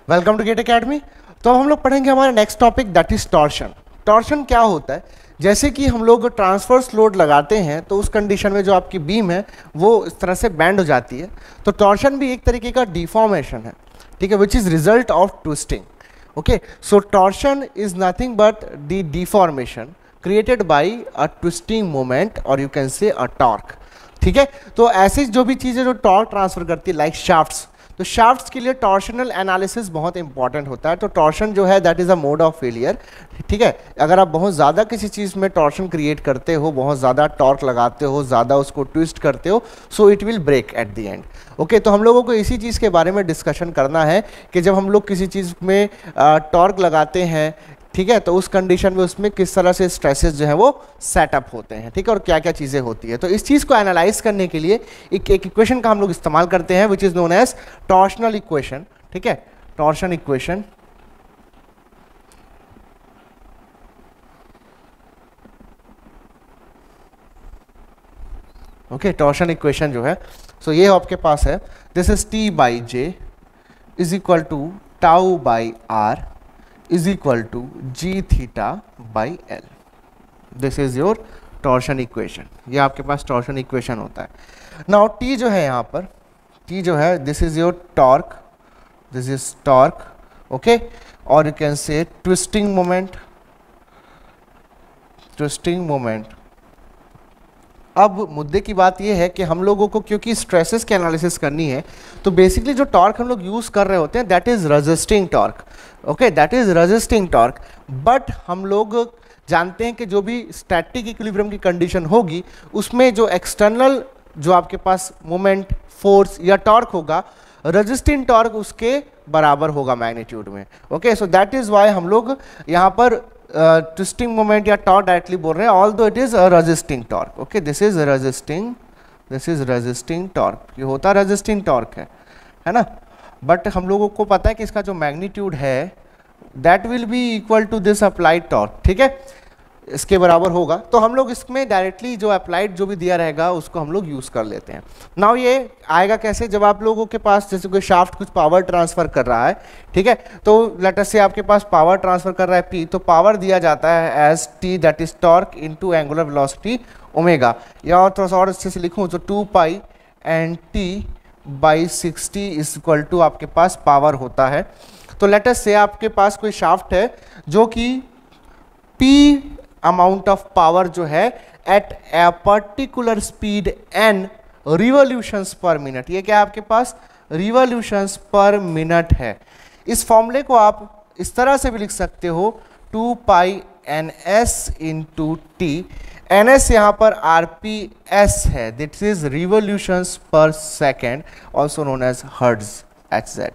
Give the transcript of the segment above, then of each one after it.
Welcome to get academy. तो हम लोग पढ़ेंगे हमारा next topic that is torsion. Torsion क्या होता है? जैसे कि हम लोग ट्रांसवर्स लोड लगाते हैं तो उस कंडीशन में जो आपकी बीम है वो इस तरह से बैंड हो जाती है। तो टॉर्शन भी एक तरीके का डिफॉर्मेशन है, ठीक है, which is result of twisting. Okay, so torsion is nothing but the deformation created by a twisting moment और you can say a torque. ठीक है, तो ऐसी जो भी चीज़ें जो टॉर्क ट्रांसफर करती है लाइक शाफ्ट्स, तो शाफ्ट्स के लिए टॉर्शनल एनालिसिस बहुत इंपॉर्टेंट होता है। तो टॉर्शन जो है that is a mode of failure. ठीक है, अगर आप बहुत ज़्यादा किसी चीज़ में टॉर्शन क्रिएट करते हो, बहुत ज़्यादा टॉर्क लगाते हो, ज़्यादा उसको ट्विस्ट करते हो, so it will break at the end. Okay, तो हम लोगों को इसी चीज़ के बारे में डिस्कशन करना है कि जब हम लोग किसी चीज़ में टॉर्क लगाते हैं, ठीक है, तो उस कंडीशन में उसमें किस तरह से स्ट्रेसेस जो है वो सेटअप होते हैं, ठीक है, और क्या क्या चीज़ें होती है। तो इस चीज़ को एनालाइज करने के लिए एक इक्वेशन का हम लोग इस्तेमाल करते हैं which is known as torsional equation. ठीक है, torsion equation. Okay, torsion equation जो है सो ये आपके पास है, this is T by J is equal to tau by R is equal to g theta by L. This is your torsion equation. ये आपके पास torsion equation होता है। Now T जो है यहाँ पर, T जो है this is your torque, this is torque, okay, और you can say twisting moment, twisting moment। अब मुद्दे की बात ये है कि हम लोगों को क्योंकि स्ट्रेसेस की एनालिसिस करनी है तो बेसिकली जो टॉर्क हम लोग यूज़ कर रहे होते हैं that is resisting torque. Okay, that is resisting torque. But हम लोग जानते हैं कि जो भी स्टैटिक इक्विलिब्रियम की कंडीशन होगी उसमें जो एक्सटर्नल जो आपके पास मोमेंट, फोर्स या टॉर्क होगा, रेजिस्टिंग टॉर्क उसके बराबर होगा मैग्नीट्यूड में। Okay, so that is why हम लोग यहाँ पर ट्विस्टिंग मोमेंट या टॉर्क डायरेक्टली बोल रहे हैं, ऑल दो it is a resisting torque. Okay, this is resisting torque. ये होता रेजिस्टिंग टॉर्क है ना, बट हम लोगों को पता है कि इसका जो मैग्नीट्यूड है that will be equal to this applied torque. ठीक है, इसके बराबर होगा। तो हम लोग इसमें डायरेक्टली जो अप्लाइड जो भी दिया रहेगा उसको हम लोग यूज़ कर लेते हैं। नाउ ये आएगा कैसे? जब आप लोगों के पास जैसे कोई शाफ्ट कुछ पावर ट्रांसफ़र कर रहा है, ठीक है, तो लेट अस से आपके पास पावर ट्रांसफ़र कर रहा है P, तो पावर दिया जाता है as T that is torque into angular velocity omega. या और थोड़ा सा और अच्छे से लिखूँ तो 2 pi and T by 60 is equal to आपके पास पावर होता है। तो लेट अस से आपके पास कोई शाफ्ट है जो कि P अमाउंट ऑफ पावर जो है at a particular speed n revolutions per minute, ये क्या है आपके पास? रिवॉल्यूशंस पर मिनट है। इस फॉर्मूले को आप इस तरह से भी लिख सकते हो 2 pi ns into T. ns यहाँ पर rps है, that is revolutions per second, also known as hertz, hz।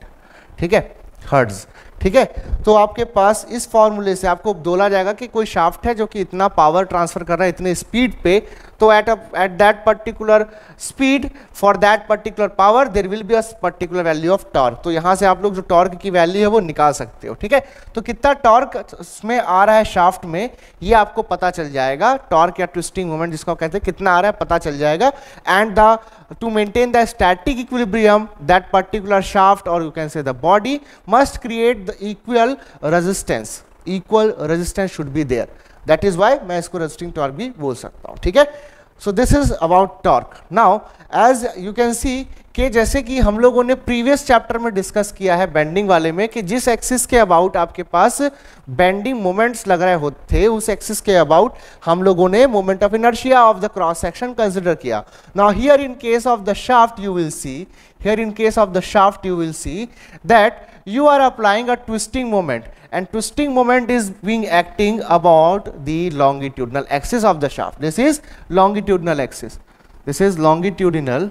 ठीक है, हर्ट्ज। ठीक है, तो आपके पास इस फॉर्मूले से आपको बोला जाएगा कि कोई शाफ्ट है जो कि इतना पावर ट्रांसफर कर रहा है इतने स्पीड पे, तो at that particular speed for that particular power there will be a particular value of torque. तो यहाँ से आप लोग जो टॉर्क की वैल्यू है वो निकाल सकते हो। ठीक है, तो कितना टॉर्क उसमें आ रहा है शाफ्ट में ये आपको पता चल जाएगा। टॉर्क या ट्विस्टिंग मोमेंट जिसको कहते हैं, कितना आ रहा है पता चल जाएगा। And the to maintain the static equilibrium that particular shaft or you can say the body must create the equal resistance should be there, that is why मैं इसको resisting torque भी बोल सकता हूँ। ठीक है, so this is about torque. Now as you can see कि जैसे कि हम लोगों ने प्रीवियस चैप्टर में डिस्कस किया है बेंडिंग वाले में कि जिस एक्सिस के अबाउट आपके पास बेंडिंग मोमेंट्स लग रहे होते थे उस एक्सिस के अबाउट हम लोगों ने moment of inertia of the cross section consider किया। Now here in case of the shaft you will see that you are applying a twisting moment and twisting moment is being acting about the longitudinal axis of the shaft. This is longitudinal axis, this is longitudinal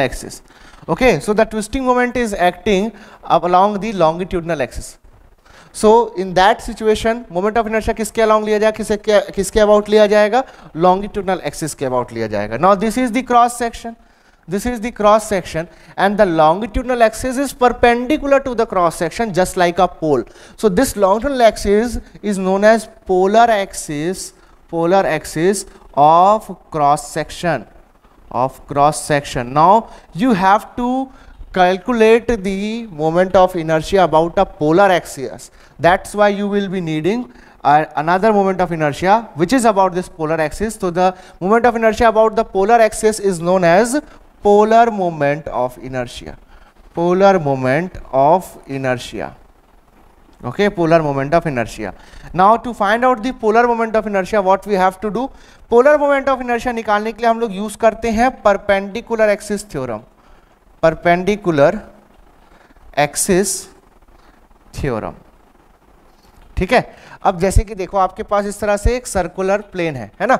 axis. Okay, so the twisting moment is acting along the longitudinal axis. So in that situation moment of inertia किसके along लिया जाएगा, किसके about लिया जाएगा? longitudinal axis के about लिया जाएगा। Now this is the cross section, and the longitudinal axis is perpendicular to the cross section just like a pole. So this longitudinal axis is known as polar axis of cross section. Now you have to calculate the moment of inertia about a polar axis. That's why you will be needing another moment of inertia which is about this polar axis. So the moment of inertia about the polar axis is known as polar moment of inertia. Polar moment of inertia. Okay, polar moment of inertia. Now to find out the polar moment of inertia, what we have to do? Polar moment of inertia निकालने के लिए हम लोग use करते हैं perpendicular axis theorem. Perpendicular axis theorem. ठीक है, अब जैसे कि देखो आपके पास इस तरह से एक सर्कुलर प्लेन है ना,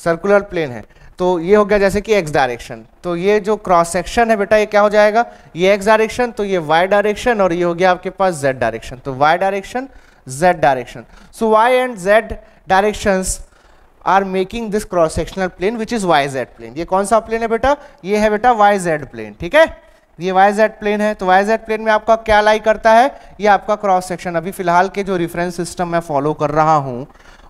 सर्कुलर प्लेन है, तो ये हो गया जैसे कि x डायरेक्शन, तो ये जो क्रॉस सेक्शन है बेटा ये क्या हो जाएगा, ये x डायरेक्शन, तो ये y डायरेक्शन, और ये हो गया आपके पास z डायरेक्शन, तो y direction z direction. So y and z directions are making this cross sectional plane which is yz plane. ये कौन सा प्लेन है बेटा, ये है बेटा yz प्लेन. ठीक है, ये yz प्लेन है, तो yz प्लेन में आपका क्या लाई करता है, ये आपका क्रॉस सेक्शन. अभी फिलहाल के जो रेफरेंस सिस्टम मैं फॉलो कर रहा हूं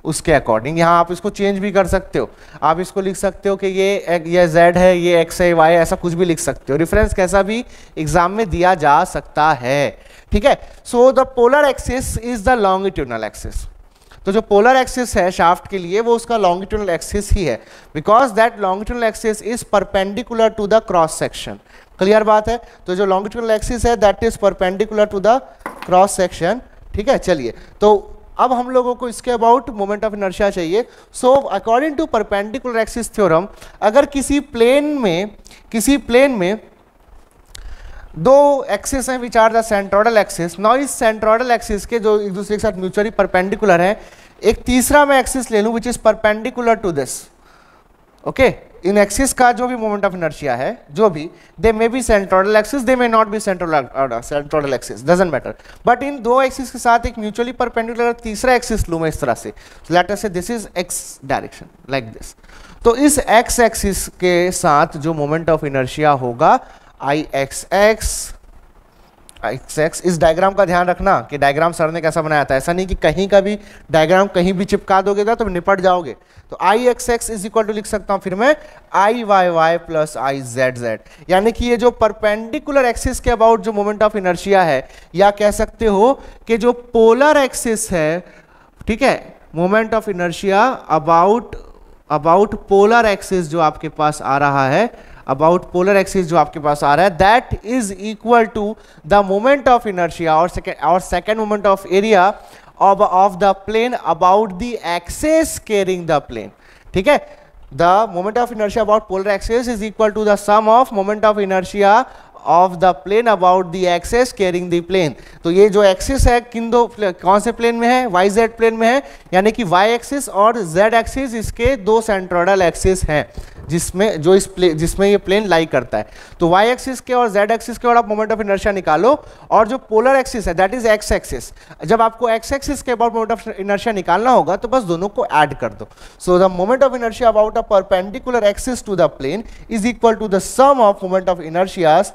उसके अकॉर्डिंग, यहाँ आप इसको चेंज भी कर सकते हो, आप इसको लिख सकते हो कि ये z है, ये x है, y है, ऐसा कुछ भी लिख सकते हो. रेफरेंस कैसा भी एग्जाम में दिया जा सकता है. ठीक है, so the polar axis is the longitudinal axis. तो जो पोलर एक्सिस है शाफ्ट के लिए वो उसका लॉन्गिट्यूडनल एक्सिस ही है, because that longitudinal axis is perpendicular to the cross section. Clear बात है, तो जो लॉन्गिट्यूडनल एक्सिस है that is perpendicular to the cross section. ठीक है, चलिए तो अब हम लोगों को इसके अबाउट मोमेंट ऑफ इनर्शिया चाहिए. So according to perpendicular axis theorem, अगर किसी प्लेन में दो एक्सिस हैं which are the centroidal axis. Now इस सेंट्रोइडल एक्सिस के जो एक दूसरे के साथ म्यूचुअली परपेंडिकुलर है, एक तीसरा मैं एक्सिस ले लूं which is perpendicular to this. Okay, इन एक्सिस का जो भी मोमेंट ऑफ इनर्शिया है, जो भी, they may be centroidal axis, they may not be centroidal axis, doesn't matter. But इन दो एक्सिस के साथ एक म्यूचुअली परपेंडिकुलर तीसरा एक्सिस लूं मैं इस तरह से, लेट अस से this is x direction like this. तो इस एक्स एक्सिस के साथ जो मोमेंट ऑफ इनर्शिया होगा IXX. इस डायग्राम का ध्यान रखना कि डायग्राम सर ने कैसा बनाया था, ऐसा नहीं कि कहीं का भी डायग्राम कहीं भी चिपका दोगे ना तो निपट जाओगे. तो IXX इज इक्वल टू लिख सकता हूं फिर मैं IYY प्लस IZZ, यानी कि ये जो परपेंडिकुलर एक्सिस के अबाउट जो मोमेंट ऑफ इनर्शिया है, या कह सकते हो कि जो पोलर एक्सिस है, ठीक है, moment of inertia about polar axis जो आपके पास आ रहा है, अबाउट पोलर एक्सिस जो आपके पास आ रहा है, that is equal to the moment of inertia और second moment of area of the plane about the axis carrying the plane. ठीक है, the moment of inertia about polar axis is equal to the sum of moment of inertia of the plane about the axis carrying the plane. तो ये जो axis है किन दो कौन से प्लेन में है, YZ प्लेन में है, यानी कि Y एक्सिस और Z एक्सिस इसके दो सेंट्रोइडल एक्सिस हैं जिसमें ये प्लेन लाई करता है. तो Y एक्सिस के और Z एक्सिस के और आप मोमेंट ऑफ इनर्शिया निकालो, और जो पोलर एक्सिस है दैट इज X एक्सिस, जब आपको X एक्सिस के अबाउट मोमेंट ऑफ इनर्शिया निकालना होगा तो बस दोनों को ऐड कर दो. So the moment of inertia about a perpendicular axis to the plane is equal to the sum of moment of inertias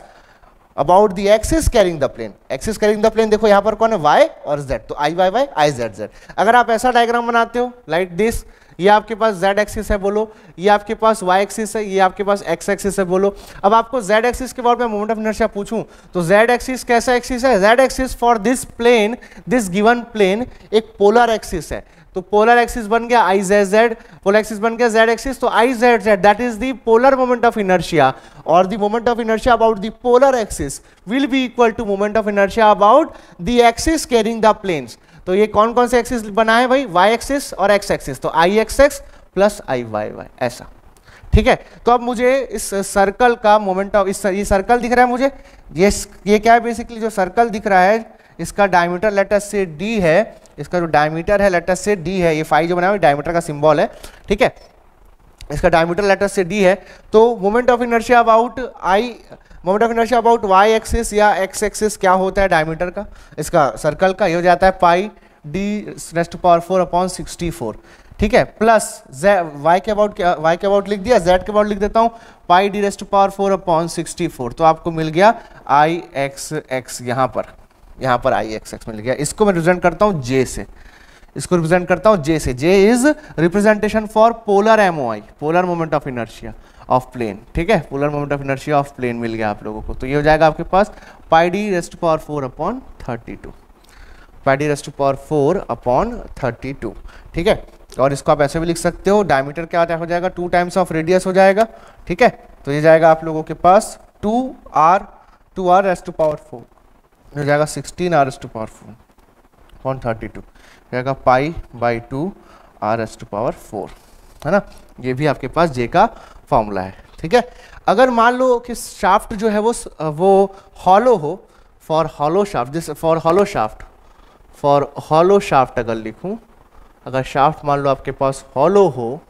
about the axis carrying the plane. Axis carrying the plane देखो यहाँ पर कौन है, Y और Z, तो IYY IZZ. अगर आप ऐसा डायग्राम बनाते हो लाइक दिस, ये आपके पास Z एक्सिस है बोलो, ये आपके पास Y एक्सिस है, ये आपके पास X एक्सिस है बोलो. अब आपको Z एक्सिस के बारे में मोमेंट ऑफ इनर्शिया पूछूं तो Z एक्सिस कैसा एक्सिस है, Z axis for this plane, this given plane एक पोलर एक्सिस है. तो पोलर एक्सिस बन गया IZZ, पोलर एक्सिस बन गया Z एक्सिस, तो IZZ that is the polar moment of inertia, और the moment of inertia about the polar axis will be equal to moment of inertia about the axis carrying the planes. तो ये कौन कौन से axis बना है भाई, Y एक्सिस और X एक्सिस, तो IXX प्लस IYY ऐसा. ठीक है, तो अब मुझे इस सर्कल का मोमेंट ऑफ ये सर्कल दिख रहा है मुझे, ये क्या है बेसिकली, जो सर्कल दिख रहा है इसका डायमीटर लेट अस से D है, इसका जो डायमीटर है लेट अस से D है, ये फाई जो बना हुआ है डायमीटर का सिंबल है. ठीक है, इसका डायमीटर लेट अस से D है. तो moment of inertia about Y axis या X एक्सिस क्या होता है डायमीटर का, इसका सर्कल का, ये हो जाता है पाई d⁴/64. ठीक है, प्लस y के अबाउट लिख दिया, z के अबाउट लिख देता हूँ पाई d⁴/64. तो आपको मिल गया IXX, यहाँ पर IXX मिल गया. इसको मैं रिप्रेजेंट करता हूँ J से, J is representation for polar MOI, polar moment of inertia, of plane, ठीक है, polar moment of inertia of plane मिल गया आप लोगों को। तो ये हो जाएगा आपके पास pi D raised power 4 upon 32, pi D raised power 4 upon 32, ठीक है। और इसको आप ऐसे भी लिख सकते हो, डायमीटर क्या हो जाएगा 2 टाइम्स ऑफ रेडियस हो जाएगा, ठीक है। तो ये जाएगा आप लोगों के पास 2r रेस्ट टू पावर 4 हो जाएगा 16r rest to power 4 upon 32 जाएगा pi by 2 r raised to power 4, है ना। ये भी आपके पास जे का फॉर्मूला है, ठीक है। अगर मान लो कि शाफ्ट जो है वो हॉलो हो, for hollow shaft, this for hollow shaft अगर लिखूं, अगर शाफ्ट मान लो आपके पास हॉलो हो,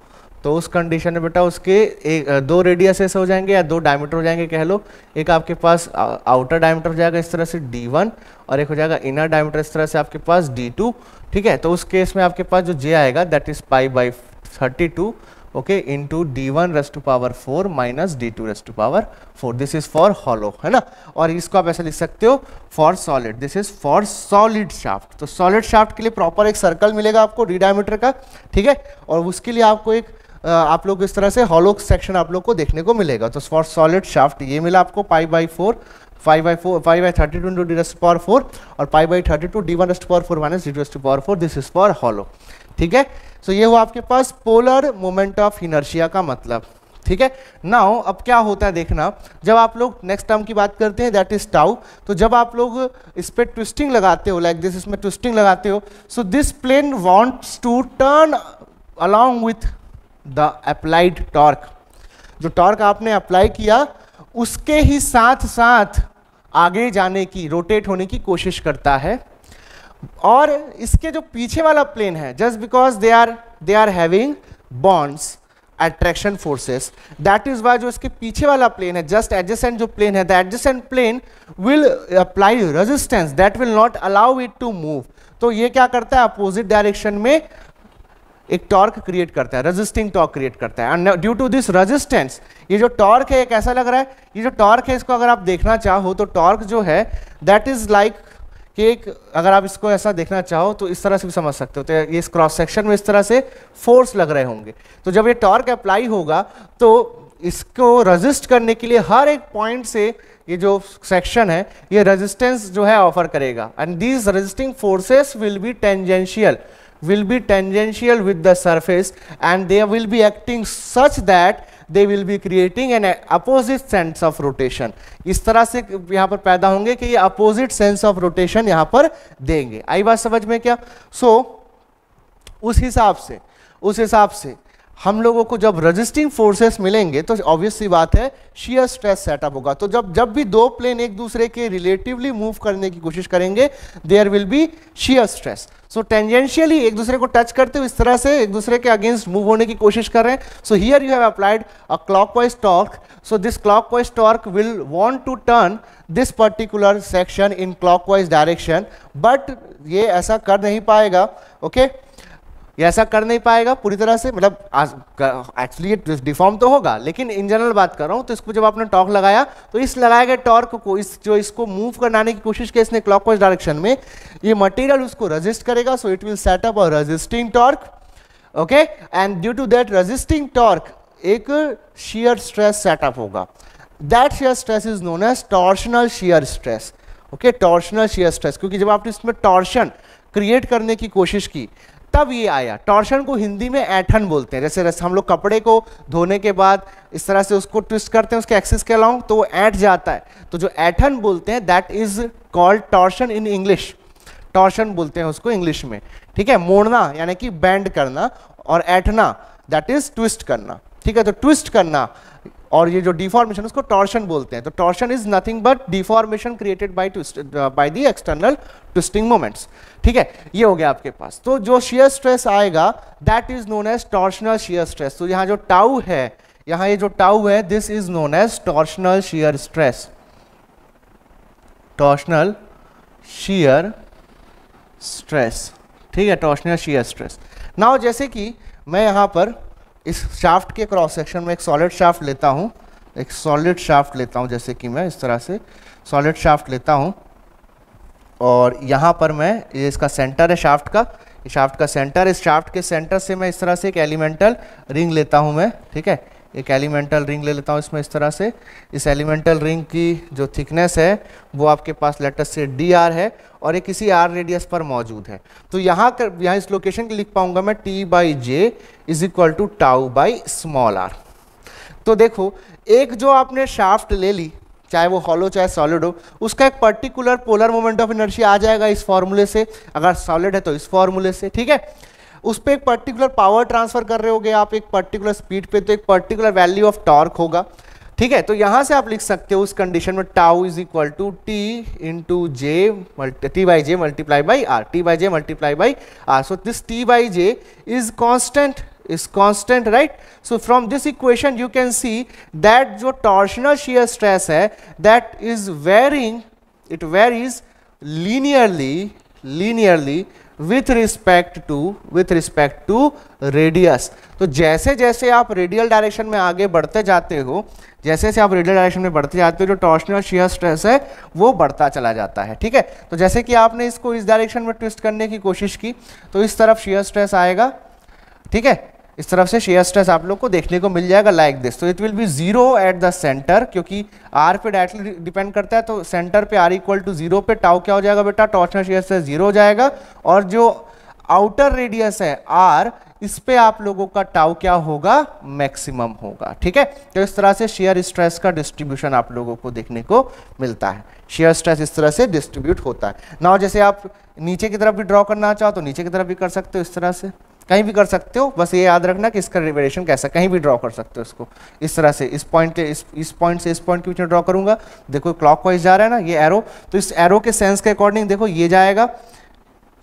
तो उस कंडीशन में बेटा उसके 2 रेडियस हो जाएंगे या 2 डायमीटर हो जाएंगे कह लो। एक आपके पास आउटर डायमीटर हो जाएगा इस तरह से D1 और एक हो जाएगा इनर डायमीटर इस तरह से आपके पास D2, ठीक है। तो उस केस में आपके पास जो J आएगा that is pi by 32 okay into D1 raised to power 4 minus D2 raised to power 4, this is for hollow, है ना। और इसको आप ऐसे लिख सकते हो for solid, this is for solid shaft. तो सॉलिड शाफ्ट के लिए प्रॉपर एक सर्कल मिलेगा आपको D डायमीटर का, ठीक है। और उसके लिए आपको एक आप लोग इस तरह से हॉलो सेक्शन आप लोग को देखने को मिलेगा। तो फॉर सॉलिड शाफ्ट ये मिला आपको पाई by 32 into D raised power 4 और पाई by 32 D1 rest power 4 minus D2 rest power 4, this is for hollow, ठीक है। सो ये हुआ आपके पास पोलर मोमेंट ऑफ इनर्शिया का मतलब, ठीक है। नाउ अब क्या होता है देखना, जब आप लोग नेक्स्ट टर्म की बात करते हैं दैट इज टाउ, तो जब आप लोग इस पे ट्विस्टिंग लगाते हो लाइक दिस, इसमें ट्विस्टिंग लगाते हो, so this plane wants to turn along with the applied torque. जो टॉर्क आपने अप्लाई किया उसके ही साथ साथ आगे जाने की, रोटेट होने की कोशिश करता है। और इसके जो पीछे वाला प्लेन है, just because they are having bonds attraction forces, that is why जो इसके पीछे वाला प्लेन है, जस्ट एडजेसेंट जो प्लेन है, the adjacent plane will apply resistance that will not allow it to move. तो ये क्या करता है, अपोजिट डायरेक्शन में एक टॉर्क क्रिएट करता है, रेजिस्टिंग टॉर्क क्रिएट करता है। And due to this resistance, ये जो टॉर्क है कैसा लग रहा है, ये जो टॉर्क है इसको अगर आप देखना चाहो तो टॉर्क जो है दैट इज लाइक कि एक, अगर आप इसको ऐसा देखना चाहो तो इस तरह से भी समझ सकते हो। तो ये इस क्रॉस सेक्शन में इस तरह से फोर्स लग रहे होंगे। तो जब ये टॉर्क अप्लाई होगा तो इसको रेजिस्ट करने के लिए हर एक पॉइंट से ये जो सेक्शन है ये रेजिस्टेंस जो है ऑफर करेगा। And these resisting forces will be tangential with the surface and they will be acting such that they will be creating an opposite sense of rotation। इस तरह से यहाँ पर पैदा होंगे कि ये opposite sense of rotation यहाँ पर देंगे। आई बात समझ में क्या? उस हिसाब से हम लोगों को जब रेजिस्टिंग फोर्सेस मिलेंगे तो ऑब्वियस सी बात है शियर स्ट्रेस सेटअप होगा। तो जब भी दो प्लेन एक दूसरे के रिलेटिवली मूव करने की कोशिश करेंगे there will be shear stress. So tangentially एक दूसरे को टच करते हुए इस तरह से एक दूसरे के अगेंस्ट मूव होने की कोशिश कर रहे हैं। So here you have applied a clockwise torque. So this clockwise torque will want to turn this particular section in clockwise direction, but ये ऐसा कर नहीं पाएगा। ओके ये ऐसा कर नहीं पाएगा पूरी तरह से, मतलब एक्चुअली ये डिफॉर्म तो होगा लेकिन इन जनरल बात कर रहा हूँ। तो इसको जब आपने टॉर्क लगाया तो इस लगाए गए टॉर्क को इसको मूव कराने की कोशिश की इसने क्लॉकवाइज डायरेक्शन में, ये मटेरियल उसको रेजिस्ट करेगा। So it will set up a resisting torque. Okay and due to that resisting torque एक शियर स्ट्रेस सेटअप होगा। That shear stress is known as torsional shear stress. Okay torsional shear stress, क्योंकि जब आपने इसमें torsion create करने की कोशिश की तब ये आया। टॉर्शन को हिंदी में ऐंठन बोलते हैं। जैसे हम लोग कपड़े को धोने के बाद इस तरह से उसको ट्विस्ट करते हैं उसके एक्सिस के अलाउंग तो वो ऐंठ जाता है, तो जो ऐंठन बोलते हैं that is called torsion in English. Torsion बोलते हैं उसको इंग्लिश में, ठीक है। मोड़ना यानी कि बेंड करना और ऐंठना दैट इज ट्विस्ट करना, ठीक है। तो ट्विस्ट करना और ये जो डिफॉर्मेशन उसको टॉर्शन बोलते हैं। तो torsion is nothing but deformation created by the external twisting moments, ठीक है। ये हो गया आपके पास। तो जो शियर स्ट्रेस आएगा that is known as torsional shear stress. तो यहाँ जो टाउ है, यहाँ ये जो टाउ है this is known as torsional shear stress. Torsional shear stress, ठीक है, टॉर्शनल शियर स्ट्रेस। नाउ जैसे कि मैं यहाँ पर इस शाफ्ट के क्रॉस सेक्शन में एक सॉलिड शाफ्ट लेता हूँ, एक सॉलिड शाफ्ट लेता हूँ, जैसे कि मैं इस तरह से सॉलिड शाफ्ट लेता हूँ और यहाँ पर मैं ये इसका सेंटर है शाफ्ट का, ये शाफ्ट का सेंटर, इस शाफ्ट के सेंटर से मैं इस तरह से एक एलिमेंटल रिंग लेता हूँ मैं, ठीक है। एक एलिमेंटल रिंग ले लेता हूँ इसमें इस तरह से। इस एलिमेंटल रिंग की जो थिकनेस है वो आपके पास लेटर से dr है और ये किसी r रेडियस पर मौजूद है। तो यहाँ इस लोकेशन के लिख पाऊंगा मैं t/j is equal to tau by small r। तो देखो एक जो आपने शाफ्ट ले ली, चाहे वो हॉलो चाहे सॉलिड हो, उसका एक particular polar moment of inertia आ जाएगा इस फॉर्मूले से, अगर सॉलिड है तो इस फॉर्मूले से, ठीक है। उस पर एक पर्टिकुलर पावर ट्रांसफर कर रहे होगे आप एक पर्टिकुलर स्पीड पे, तो एक पर्टिकुलर वैल्यू ऑफ टॉर्क होगा, ठीक है। तो यहां से आप लिख सकते हो उस कंडीशन में tau is equal to t/j multiply by r, t/j multiply by r। So this t/j is constant, right? So from this equation you can see that जो torsional shear stress है that is varying, it varies linearly with respect to radius। तो जैसे जैसे आप radial direction में आगे बढ़ते जाते हो, जो टॉर्शनल शियर स्ट्रेस है वो बढ़ता चला जाता है, ठीक है। तो जैसे कि आपने इसको इस डायरेक्शन में ट्विस्ट करने की कोशिश की तो इस तरफ शियर स्ट्रेस आएगा, ठीक है, इस तरफ से शियर स्ट्रेस आप लोग को देखने को मिल जाएगा लाइक दिस। तो it will be 0 at the centre, क्योंकि r पे डायरेक्टली डिपेंड करता है, तो सेंटर पे r इक्वल टू 0 पे टाउ क्या हो जाएगा बेटा, टॉर्शनल शियर स्ट्रेस 0 हो जाएगा। और जो आउटर रेडियस है r, इस पे आप लोगों का टाउ क्या होगा, मैक्सिमम होगा, ठीक है। तो इस तरह से शियर स्ट्रेस का डिस्ट्रीब्यूशन आप लोगों को देखने को मिलता है, शियर स्ट्रेस इस तरह से डिस्ट्रीब्यूट होता है ना। जैसे आप नीचे की तरफ भी ड्रॉ करना चाहो तो नीचे की तरफ भी कर सकते हो, इस तरह से कहीं भी कर सकते हो, बस ये याद रखना कि इसका वेरिएशन कैसा, कहीं भी ड्रॉ कर सकते हो इसको इस तरह से। इस पॉइंट से इस पॉइंट के बीच में ड्रॉ करूंगा, देखो क्लॉकवाइज जा रहा है ना ये एरो, तो इस एरो के सेंस के अकॉर्डिंग देखो ये जाएगा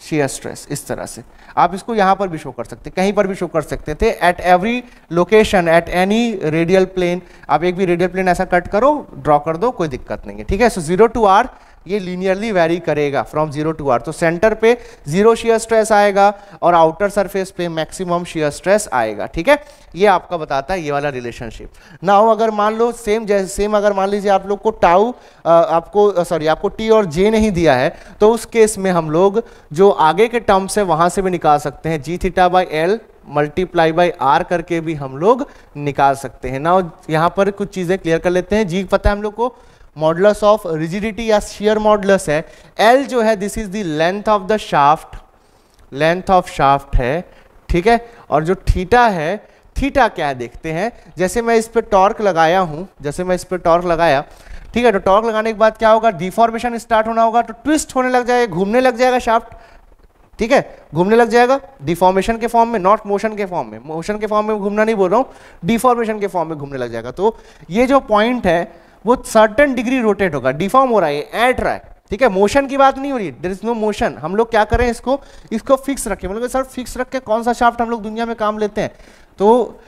शियर स्ट्रेस इस तरह से। आप इसको यहाँ पर भी शो कर सकते, कहीं पर भी शो कर सकते थे, at every location, at any radial plane. आप एक भी रेडियल प्लेन ऐसा कट करो, ड्रॉ कर दो, कोई दिक्कत नहीं है, ठीक है। सो 0 to r ये लीनियरली वेरी करेगा फ्रॉम 0 to r। तो सेंटर पे 0 शियर स्ट्रेस आएगा और आउटर सरफेस पे मैक्सिमम शियर स्ट्रेस आएगा, ठीक है। ये आपका बताता है ये वाला रिलेशनशिप। नाउ अगर मान लो सेम अगर मान लीजिए आप लोग को टाउ आपको t और j नहीं दिया है, तो उस केस में हम लोग जो आगे के टर्म्स है वहां से भी निकाल सकते हैं, g theta by l multiply by r करके भी हम लोग निकाल सकते हैं। नाउ यहाँ पर कुछ चीजें क्लियर कर लेते हैं। g पता है हम लोग को मॉडुलस ऑफ रिजिडिटी या शियर मॉडुलस है, L जो है this is the length of the shaft, length of shaft है, ठीक है। और जो थीटा है, थीटा क्या है देखते हैं। जैसे मैं इस पे टॉर्क लगाया हूं, ठीक है, तो टॉर्क लगाने के बाद क्या होगा, डिफॉर्मेशन स्टार्ट होना होगा, तो ट्विस्ट होने लग जाएगा, घूमने लग जाएगा शाफ्ट, ठीक है, घूमने लग जाएगा डिफॉर्मेशन के फॉर्म में, नॉट मोशन के फॉर्म में। मोशन के फॉर्म में घूमना नहीं बोल रहा हूं, डिफॉर्मेशन के फॉर्म में घूमने लग जाएगा। तो ये जो पॉइंट है वो सर्टेन डिग्री रोटेट होगा, डिफॉर्म हो रहा है, ऐट रहा है, ठीक है। मोशन की बात नहीं हो रही, देयर इज नो मोशन। हम लोग क्या करें, इसको फिक्स रखें, मतलब सर फिक्स रख के कौन सा शाफ्ट हम लोग दुनिया में काम लेते हैं। तो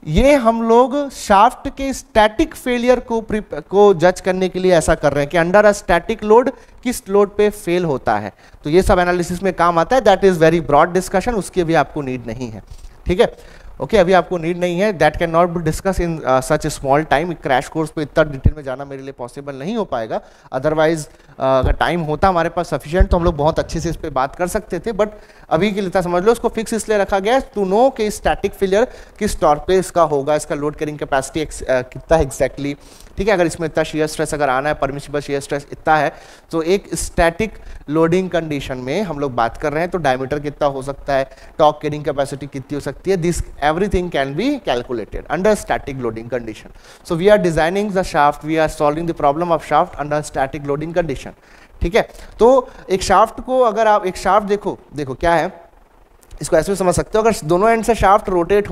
ये हम लोग शाफ्ट के स्टैटिक फेलियर को जज करने के लिए ऐसा कर रहे हैं कि अंडर अ स्टैटिक लोड किस लोड पे फेल होता है। तो ये सब एनालिसिस में काम आता है, that is very broad discussion, उसकी भी आपको नीड नहीं है, ठीक है। ओके अभी आपको नीड नहीं है, that can not be discuss in such small time. Crash course पे इतना डिटेल में जाना मेरे लिए पॉसिबल नहीं हो पाएगा, अदरवाइज अगर टाइम होता हमारे पास सफिशिएंट तो हम लोग बहुत अच्छे से इस पे बात कर सकते थे, बट अभी के लिए समझ लो इसको फिक्स इसलिए रखा गया है टू नो कि स्टैटिक फेलियर किस टॉर्क पे इसका होगा, इसका लोड कैरिंग कैपेसिटी कितना एग्जैक्टली, ठीक है। अगर इसमें इतना शियर स्ट्रेस अगर आना है, परमिसिबल शियर स्ट्रेस इतना है, तो एक स्टैटिक लोडिंग कंडीशन में हम लोग बात कर रहे हैं, तो डायमीटर कितना हो सकता है, टॉर्क कैरिंग कैपेसिटी कितनी हो सकती है, this everything can be calculated under static loading condition. So we are designing the shaft, we are solving the problem of shaft under static loading condition, ठीक है। तो एक शाफ्ट को अगर आप एक शाफ्ट देखो क्या है, इसको ऐसे समझ सकते हो, अगर दोनों एंड से शाफ्ट रोटेट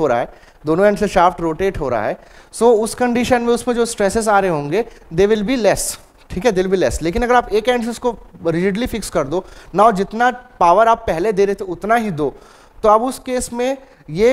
हो रहा है, सो उस कंडीशन में उसमें जो स्ट्रेसेस आ रहे होंगे दे विल बी लेस, ठीक है, दिल भी लेस। लेकिन अगर आप एक एंड से उसको रिजिडली फिक्स कर दो ना, जितना पावर आप पहले दे रहे थे उतना ही दो, तो अब उस केस में ये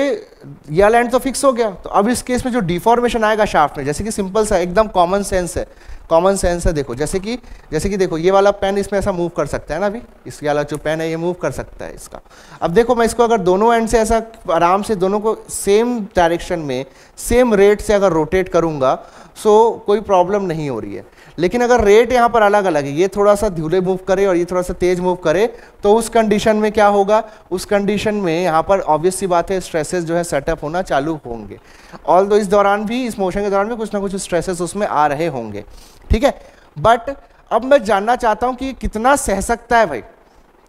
एंड तो फिक्स हो गया। तो अब इस केस में जो डिफॉर्मेशन आएगा शाफ्ट में, जैसे कि सिंपल सा एकदम कॉमन सेंस है, देखो जैसे कि देखो ये वाला पेन इसमें ऐसा मूव कर सकता है ना, अभी इस वाला जो पेन है ये मूव कर सकता है इसका। अब देखो मैं इसको अगर दोनों एंड से ऐसा आराम से दोनों को सेम डायरेक्शन में सेम रेट से अगर रोटेट करूंगा, सो कोई प्रॉब्लम नहीं हो रही है। लेकिन अगर रेट यहाँ पर अलग अलग है, ये थोड़ा सा धीरे मूव करे और ये थोड़ा सा तेज मूव करे, तो उस कंडीशन में क्या होगा, उस कंडीशन में यहाँ पर ऑब्वियस सी बात है स्ट्रेसेस जो है सेटअप होना चालू होंगे। ऑल्दो इस दौरान भी, इस मोशन के दौरान भी कुछ ना कुछ स्ट्रेसेस उसमें आ रहे होंगे, ठीक है। बट अब मैं जानना चाहता हूँ कि कितना सह सकता है भाई,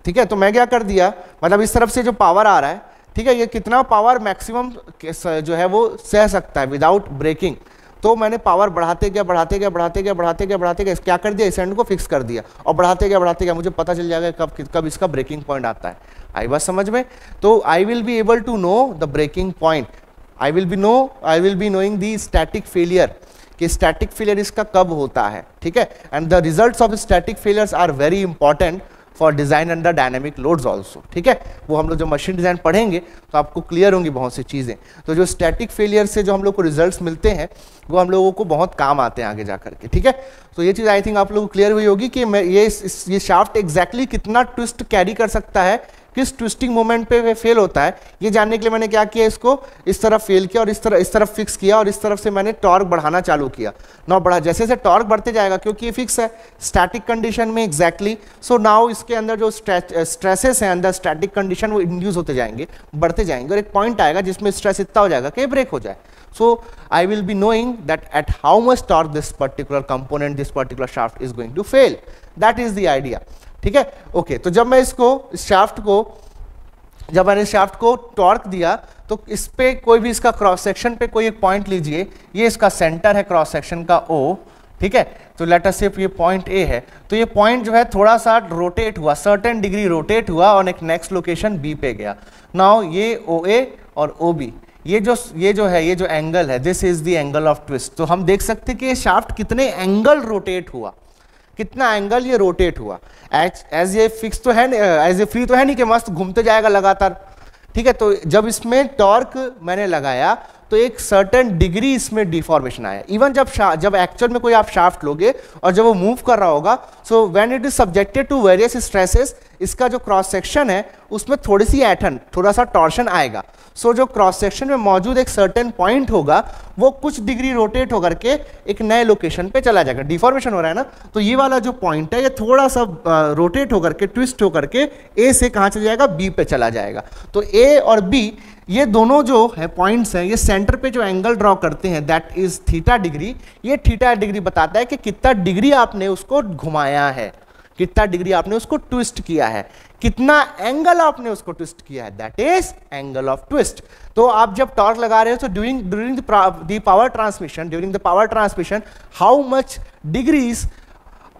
ठीक है। तो मैं क्या कर दिया, मतलब इस तरफ से जो पावर आ रहा है, ठीक है, ये कितना पावर मैक्सिमम जो है वो सह सकता है विदाउट ब्रेकिंग। तो मैंने पावर बढ़ाते गया बढ़ाते गया बढ़ाते गया बढ़ाते गया बढ़ाते गया, क्या कर दिया, इस एंड को फिक्स कर दिया और बढ़ाते गया, मुझे पता चल जाएगा कब इसका ब्रेकिंग पॉइंट आता है। आई बात समझ में? तो I will be able to know the breaking point, I will be knowing the static failure, कि स्टैटिक फेलियर इसका कब होता है, ठीक है। And the results of static failures are very important for design under dynamic loads also, ठीक है। वो हम लोग जब मशीन डिजाइन पढ़ेंगे तो आपको क्लियर होंगी बहुत सी चीजें। तो जो स्टैटिक फेलियर से जो हम लोग को रिजल्ट्स मिलते हैं वो हम लोगों को बहुत काम आते हैं आगे जा करके, ठीक है। तो ये चीज आई थिंक आप लोगों को क्लियर हुई होगी कि मैं ये शाफ्ट एग्जैक्टली कितना ट्विस्ट कैरी कर सकता है, किस ट्विस्टिंग मोमेंट पे फेल होता है, ये जानने के लिए मैंने क्या किया, इसको इस तरफ फेल किया और इस तरफ फिक्स किया और इस तरफ से मैंने टॉर्क बढ़ाना चालू किया। नाउ बढ़ा, जैसे जैसे टॉर्क बढ़ते जाएगा, क्योंकि ये फिक्स है स्टैटिक कंडीशन में एग्जैक्टली, सो नाउ इसके अंदर जो स्ट्रेसेस हैं अंदर स्टैटिक कंडीशन वो इंड्यूस होते जाएंगे, बढ़ते जाएंगे और एक पॉइंट आएगा जिसमें स्ट्रेस इतना हो जाएगा कि ब्रेक हो जाए। So I will be knowing that at how much torque this particular component, this particular shaft is going to fail, that is the idea, ठीक है। ओके, तो जब मैं जब मैंने शाफ्ट को टॉर्क दिया तो इस पे कोई भी इसका क्रॉस सेक्शन पे कोई एक पॉइंट लीजिए, ये इसका सेंटर है क्रॉस सेक्शन का O, ठीक है। तो लेट अस से ये पॉइंट A है, तो ये पॉइंट जो है थोड़ा सा रोटेट हुआ, सर्टेन डिग्री रोटेट हुआ और एक नेक्स्ट लोकेशन B पे गया। नाउ ये OA और OB, ये जो एंगल है, this is the angle of twist. तो हम देख सकते हैं कि ये शाफ्ट कितने एंगल रोटेट हुआ, कितना एंगल ये रोटेट हुआ। एज ये फिक्स तो है, एज ये फ्री तो है नहीं कि मस्त घूमते जाएगा लगातार, ठीक है। तो जब इसमें टॉर्क मैंने लगाया तो एक सर्टेन डिग्री इसमें डिफॉर्मेशन आया। इवन जब एक्चुअल में कोई आप शाफ्ट लोगे और जब वो मूव कर रहा होगा, so when it is subjected to various stresses, इसका जो क्रॉस सेक्शन है उसमें थोड़ी सी ऐठन, थोड़ा सा टॉर्शन आएगा। सो जो क्रॉस सेक्शन में मौजूद एक सर्टेन पॉइंट होगा वो कुछ डिग्री रोटेट होकर के एक नए लोकेशन पे चला जाएगा। डिफॉर्मेशन हो रहा है ना, तो ये वाला जो पॉइंट है ये थोड़ा सा रोटेट होकर के, ट्विस्ट होकर के ए से कहाँ चला जाएगा, बी पे चला जाएगा। तो ए और बी ये दोनों जो है पॉइंट्स हैं, ये सेंटर पे जो एंगल ड्रॉ करते हैं दैट इज थीटा डिग्री। ये थीटा डिग्री बताता है कि कितना डिग्री आपने उसको घुमाया है, कितना डिग्री आपने उसको ट्विस्ट किया है, कितना एंगल आपने उसको ट्विस्ट किया है, that is angle of twist. तो आप जब टॉर्क लगा रहे हो तो during the power transmission how much degrees,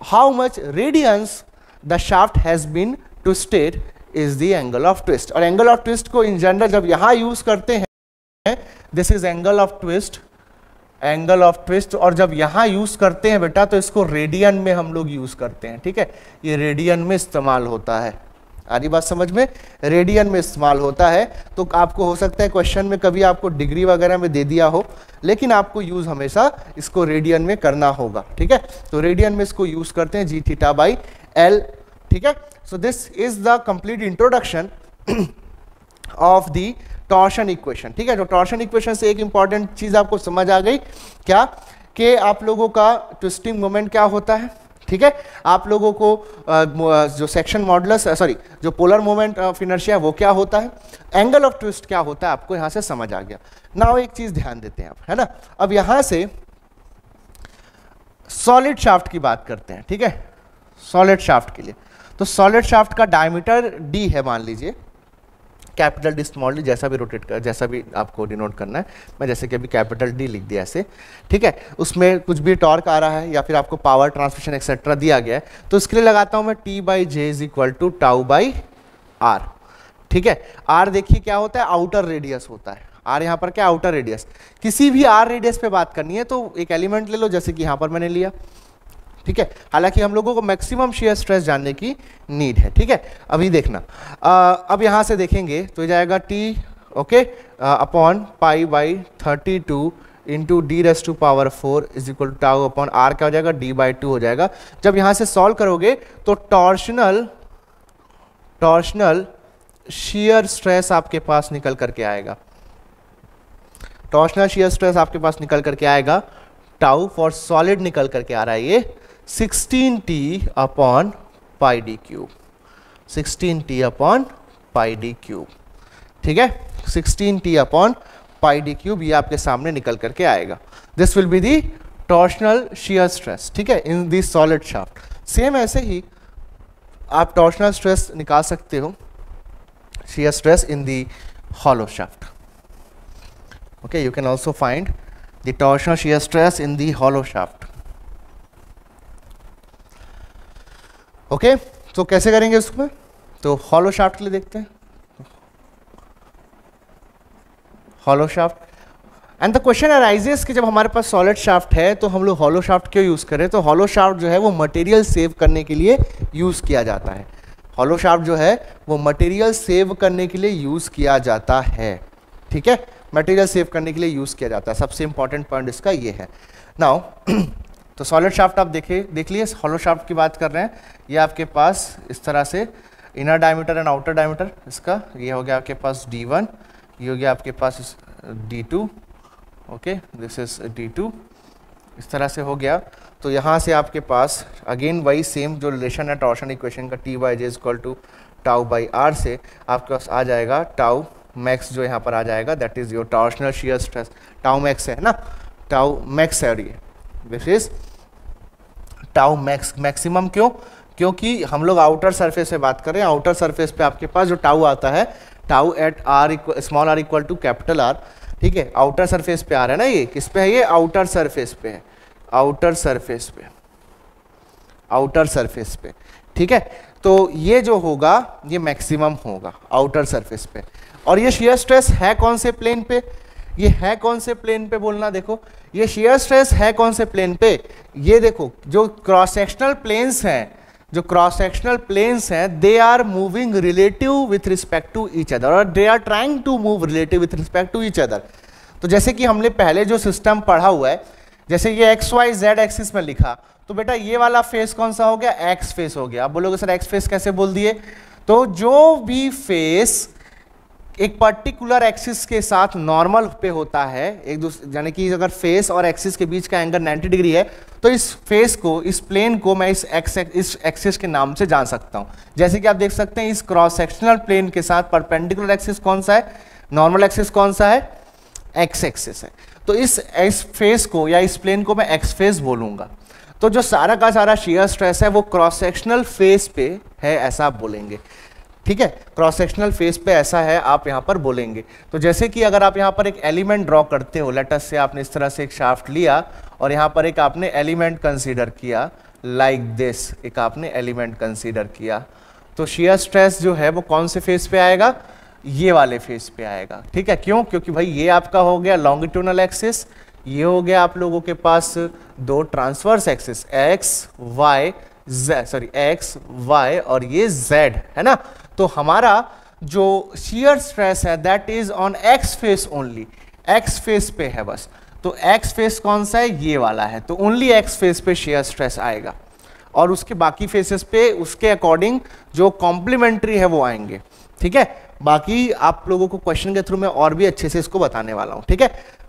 how much radians the shaft has been twisted is the angle of twist. और एंगल ऑफ ट्विस्ट को इन जनरल जब यहां यूज करते हैं, this is angle of twist, और जब यहां use करते हैं बेटा तो इसको रेडियन में हम लोग यूज करते हैं, ठीक है। ये रेडियन में इस्तेमाल होता है, आ रही बात समझ में, रेडियन में इस्तेमाल होता है। तो आपको हो सकता है क्वेश्चन में कभी आपको डिग्री वगैरह में दे दिया हो, लेकिन आपको यूज हमेशा इसको रेडियन में करना होगा, ठीक है। तो रेडियन में इसको यूज करते हैं g थीटा बाई l, ठीक है। So this is the complete introduction of the torsion equation, ठीक है। जो टॉर्शन इक्वेशन से एक इंपॉर्टेंट चीज आपको समझ आ गई क्या, कि आप लोगों का ट्विस्टिंग मोमेंट क्या होता है, ठीक है। आप लोगों को जो सेक्शन मॉडुलस, सॉरी जो पोलर मोमेंट ऑफ इनर्शिया वो क्या होता है, एंगल ऑफ ट्विस्ट क्या होता है, आपको यहां से समझ आ गया। नाउ एक चीज ध्यान देते हैं आप, है ना। अब यहां से सॉलिड शाफ्ट की बात करते हैं, ठीक है। सॉलिड शाफ्ट के लिए तो सॉलिड शाफ्ट का डायमीटर d है, मान लीजिए कैपिटल डी स्मॉल डी, जैसा भी रोटेट कर, जैसा भी आपको डिनोट करना है, मैं जैसे कि अभी कैपिटल डी लिख दिया ऐसे, ठीक है। उसमें कुछ भी टॉर्क आ रहा है या फिर आपको पावर ट्रांसमिशन एक्सेट्रा दिया गया है, तो इसके लिए लगाता हूं मैं T/J is equal to tau by R, ठीक है। R देखिए क्या होता है, आउटर रेडियस होता है। R यहाँ पर क्या, आउटर रेडियस। किसी भी R रेडियस पे बात करनी है तो एक एलिमेंट ले लो, जैसे कि यहाँ पर मैंने लिया, ठीक है। हालांकि हम लोगों को मैक्सिमम शेयर स्ट्रेस जानने की नीड है, ठीक है। अभी देखना, अब यहां से देखेंगे तो जाएगा T, okay, upon pi by 32 into d⁻⁴ is equal to tau upon R क्या हो जाएगा, d/2 हो जाएगा। जब यहां से सॉल्व करोगे तो टॉर्शनल शेयर स्ट्रेस आपके पास निकल करके आएगा, टॉर्शनल शेयर स्ट्रेस आपके पास निकल करके आएगा टाउ फॉर सॉलिड निकल करके आ रहा है ये 16t upon pi D cube, 16t upon pi D cube, ठीक है, 16t upon pi D cube ये आपके सामने निकल करके आएगा। This will be the torsional shear stress, ठीक है, इन दी सॉलिड शाफ्ट। सेम ऐसे ही आप टॉर्शनल स्ट्रेस निकाल सकते हो, shear stress in the hollow shaft. Okay, you can also find the torsional shear stress in the hollow shaft. Okay, तो कैसे करेंगे उसमें, तो hollow shaft के लिए देखते हैं, hollow shaft and the question arises कि जब हमारे पास सॉलिड शाफ्ट है तो हम लोग hollow shaft क्यों यूज करें, तो hollow shaft जो है वो मटेरियल सेव करने के लिए यूज किया जाता है, hollow shaft जो है वो मटेरियल सेव करने के लिए यूज किया जाता है, ठीक है, मटेरियल सेव करने के लिए यूज किया जाता है, सबसे इंपॉर्टेंट पॉइंट इसका ये है। नाउ तो सॉलिड शाफ्ट आप देख लिए, hollow shaft की बात कर रहे हैं, ये आपके पास इस तरह से inner diameter and outer diameter इसका, ये हो गया आपके पास D1, ये हो गया आपके पास D2, okay, this is D2, इस तरह से हो गया। तो यहाँ से आपके पास अगेन वही सेम जो रिलेशन है टॉर्शन इक्वेशन का T/J is equal to tau by R से आपके पास आ जाएगा टाउ मैक्स, जो यहाँ पर आ जाएगा that is your torsional shear stress, tau max है ना, टाउ मैक्स है, और ये this is tau max, maximum क्यों, क्योंकि हम लोग आउटर सरफेस से बात कर रहे हैं, आउटर सरफेस पे आपके पास जो टाउ आता है, tau at R small R equal to capital R, ठीक है, आउटर सरफेस पे आ रहा है ना, ये किस पे है, ये आउटर सरफेस पे है, आउटर सरफेस पे, आउटर सरफेस पे, ठीक है, तो ये जो होगा ये मैक्सिमम होगा आउटर सरफेस पे। और ये शियर स्ट्रेस है कौन से प्लेन पे, ये है कौन से प्लेन पे बोलना, देखो ये शियर स्ट्रेस है कौन से प्लेन पे, ये देखो जो क्रॉस सेक्शनल प्लेन्स हैं, जो क्रॉस सेक्शनल प्लेन्स हैं they are moving relative with respect to each other, और they are trying to move relative with respect to each other. तो जैसे कि हमने पहले जो सिस्टम पढ़ा हुआ है, जैसे ये एक्स वाई जेड एक्सिस में लिखा, तो बेटा ये वाला फेस कौन सा हो गया, एक्स फेस हो गया। आप बोलोगे सर एक्स फेस कैसे बोल दिए, तो जो भी फेस एक पर्टिकुलर एक्सिस के साथ नॉर्मल पे होता है, एक दूसरे यानी कि अगर फेस और एक्सिस के बीच का एंगल 90 डिग्री है तो इस फेस को, इस प्लेन को मैं इस एक्सिस के नाम से जान सकता हूं। जैसे कि आप देख सकते हैं इस क्रॉस सेक्शनल प्लेन के साथ परपेंडिकुलर एक्सिस कौन सा है, नॉर्मल एक्सिस कौन सा है, एक्स एक्सिस है, तो इस फेस को या इस प्लेन को मैं एक्स फेस बोलूंगा। तो जो सारा का सारा शियर स्ट्रेस है वो क्रॉस सेक्शनल फेस पे है ऐसा आप बोलेंगे, ठीक है, क्रॉस सेक्शनल फेस पे ऐसा है आप यहाँ पर बोलेंगे। तो जैसे कि अगर आप यहाँ पर एक एलिमेंट ड्रॉ करते हो, लेटस से आपने इस तरह से एक शाफ्ट लिया और यहाँ पर एक आपने एलिमेंट कंसीडर किया लाइक दिस, एक आपने एलिमेंट कंसीडर किया, तो शियर स्ट्रेस जो है वो कौन से फेस पे आएगा, ये वाले फेस पे आएगा, ठीक है, क्यों, क्योंकि भाई ये आपका हो गया लॉन्गिट्यूडनल एक्सिस, ये हो गया आप लोगों के पास दो transverse axis X Y X Y और ये जेड है ना। तो हमारा जो शियर स्ट्रेस है that is on X face only, X face पे है बस। तो एक्स फेस कौन सा है, ये वाला है, तो ओनली एक्स फेस पे शियर स्ट्रेस आएगा और उसके बाकी फेसेस पे उसके अकॉर्डिंग जो कॉम्प्लीमेंट्री है वो आएंगे, ठीक है। बाकी आप लोगों को क्वेश्चन के थ्रू मैं और भी अच्छे से इसको बताने वाला हूं, ठीक है,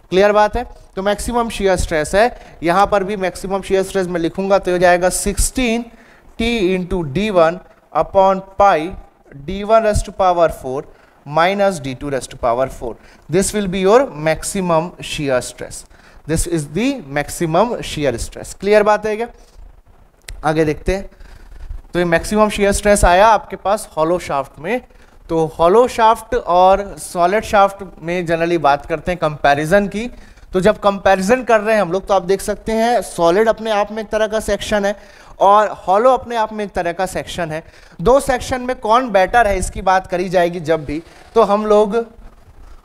क्लियर बात है। तो मैक्सिमम शियर स्ट्रेस है, यहां पर भी मैक्सिमम शियर स्ट्रेस में लिखूंगा तो हो जाएगा 16t into d1 upon pi d1 raised to power 4 minus d2 raised to power 4। This will be your maximum shear stress, this is the maximum shear stress. Clear बात है क्या, आगे देखते हैं। तो ये मैक्सिमम शियर स्ट्रेस आया आपके पास हॉलो शाफ्ट में। तो हॉलो शाफ्ट और सॉलिड शाफ्ट में जनरली बात करते हैं कंपैरिजन की। तो जब कंपैरिजन कर रहे हैं हम लोग तो आप देख सकते हैं सॉलिड अपने आप में एक तरह का सेक्शन है और हॉलो अपने आप में एक तरह का सेक्शन है। दो सेक्शन में कौन बेटर है इसकी बात करी जाएगी जब भी, तो हम लोग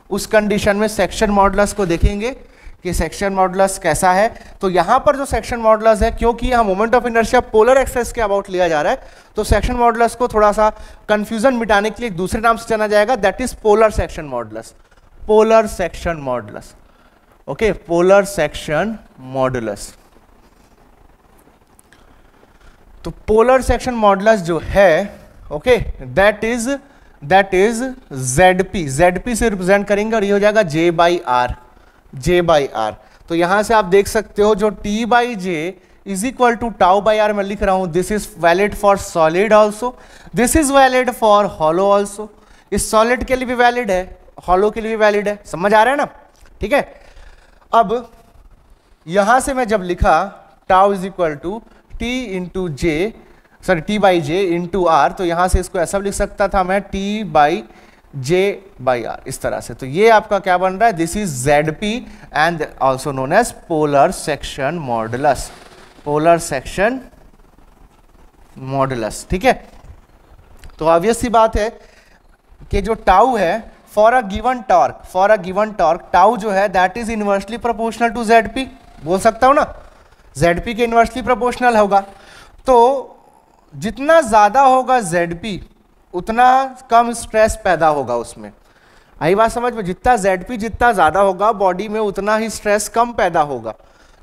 उस कंडीशन में सेक्शन मॉडुलस को देखेंगे कि सेक्शन मॉडुलस कैसा है। तो यहाँ पर जो सेक्शन मॉडुलस है, क्योंकि यहाँ moment of inertia polar axis के अबाउट लिया जा रहा है, तो सेक्शन मॉडुलस को थोड़ा सा कंफ्यूजन मिटाने के लिए दूसरे नाम से जाना जाएगा, that is polar section modulus, polar section modulus, okay, polar section modulus. तो पोलर सेक्शन मॉडुलस जो है, okay, that is ZP, ZP से रिप्रेजेंट करेंगे और ये हो जाएगा J/R, J/R। तो यहां से आप देख सकते हो जो T by J is equal to tau by R मैं लिख रहा हूं, this is valid for solid also, this is valid for hollow also. इस सॉलिड के लिए भी वैलिड है, हॉलो के लिए भी वैलिड है, समझ आ रहा है ना? ठीक है, अब यहां से मैं जब लिखा tau is equal to T into J, sorry T by J into R, तो यहां से इसको ऐसा लिख सकता था मैं T by J by R, इस तरह से। तो ये आपका क्या बन रहा है, this is Z P and also known as polar section modulus, polar section modulus. ठीक है, तो ऑब्वियस सी बात है कि जो टाउ है for a given torque, tau जो है that is inversely proportional to Z P, बोल सकता हूं ना, जेड पी के इनवर्सली प्रोपोर्शनल होगा। तो जितना ज्यादा होगा जेड पी उतना कम स्ट्रेस पैदा होगा उसमें, आई बात समझ में? जितना जेड पी जितना ज्यादा होगा बॉडी में उतना ही स्ट्रेस कम पैदा होगा।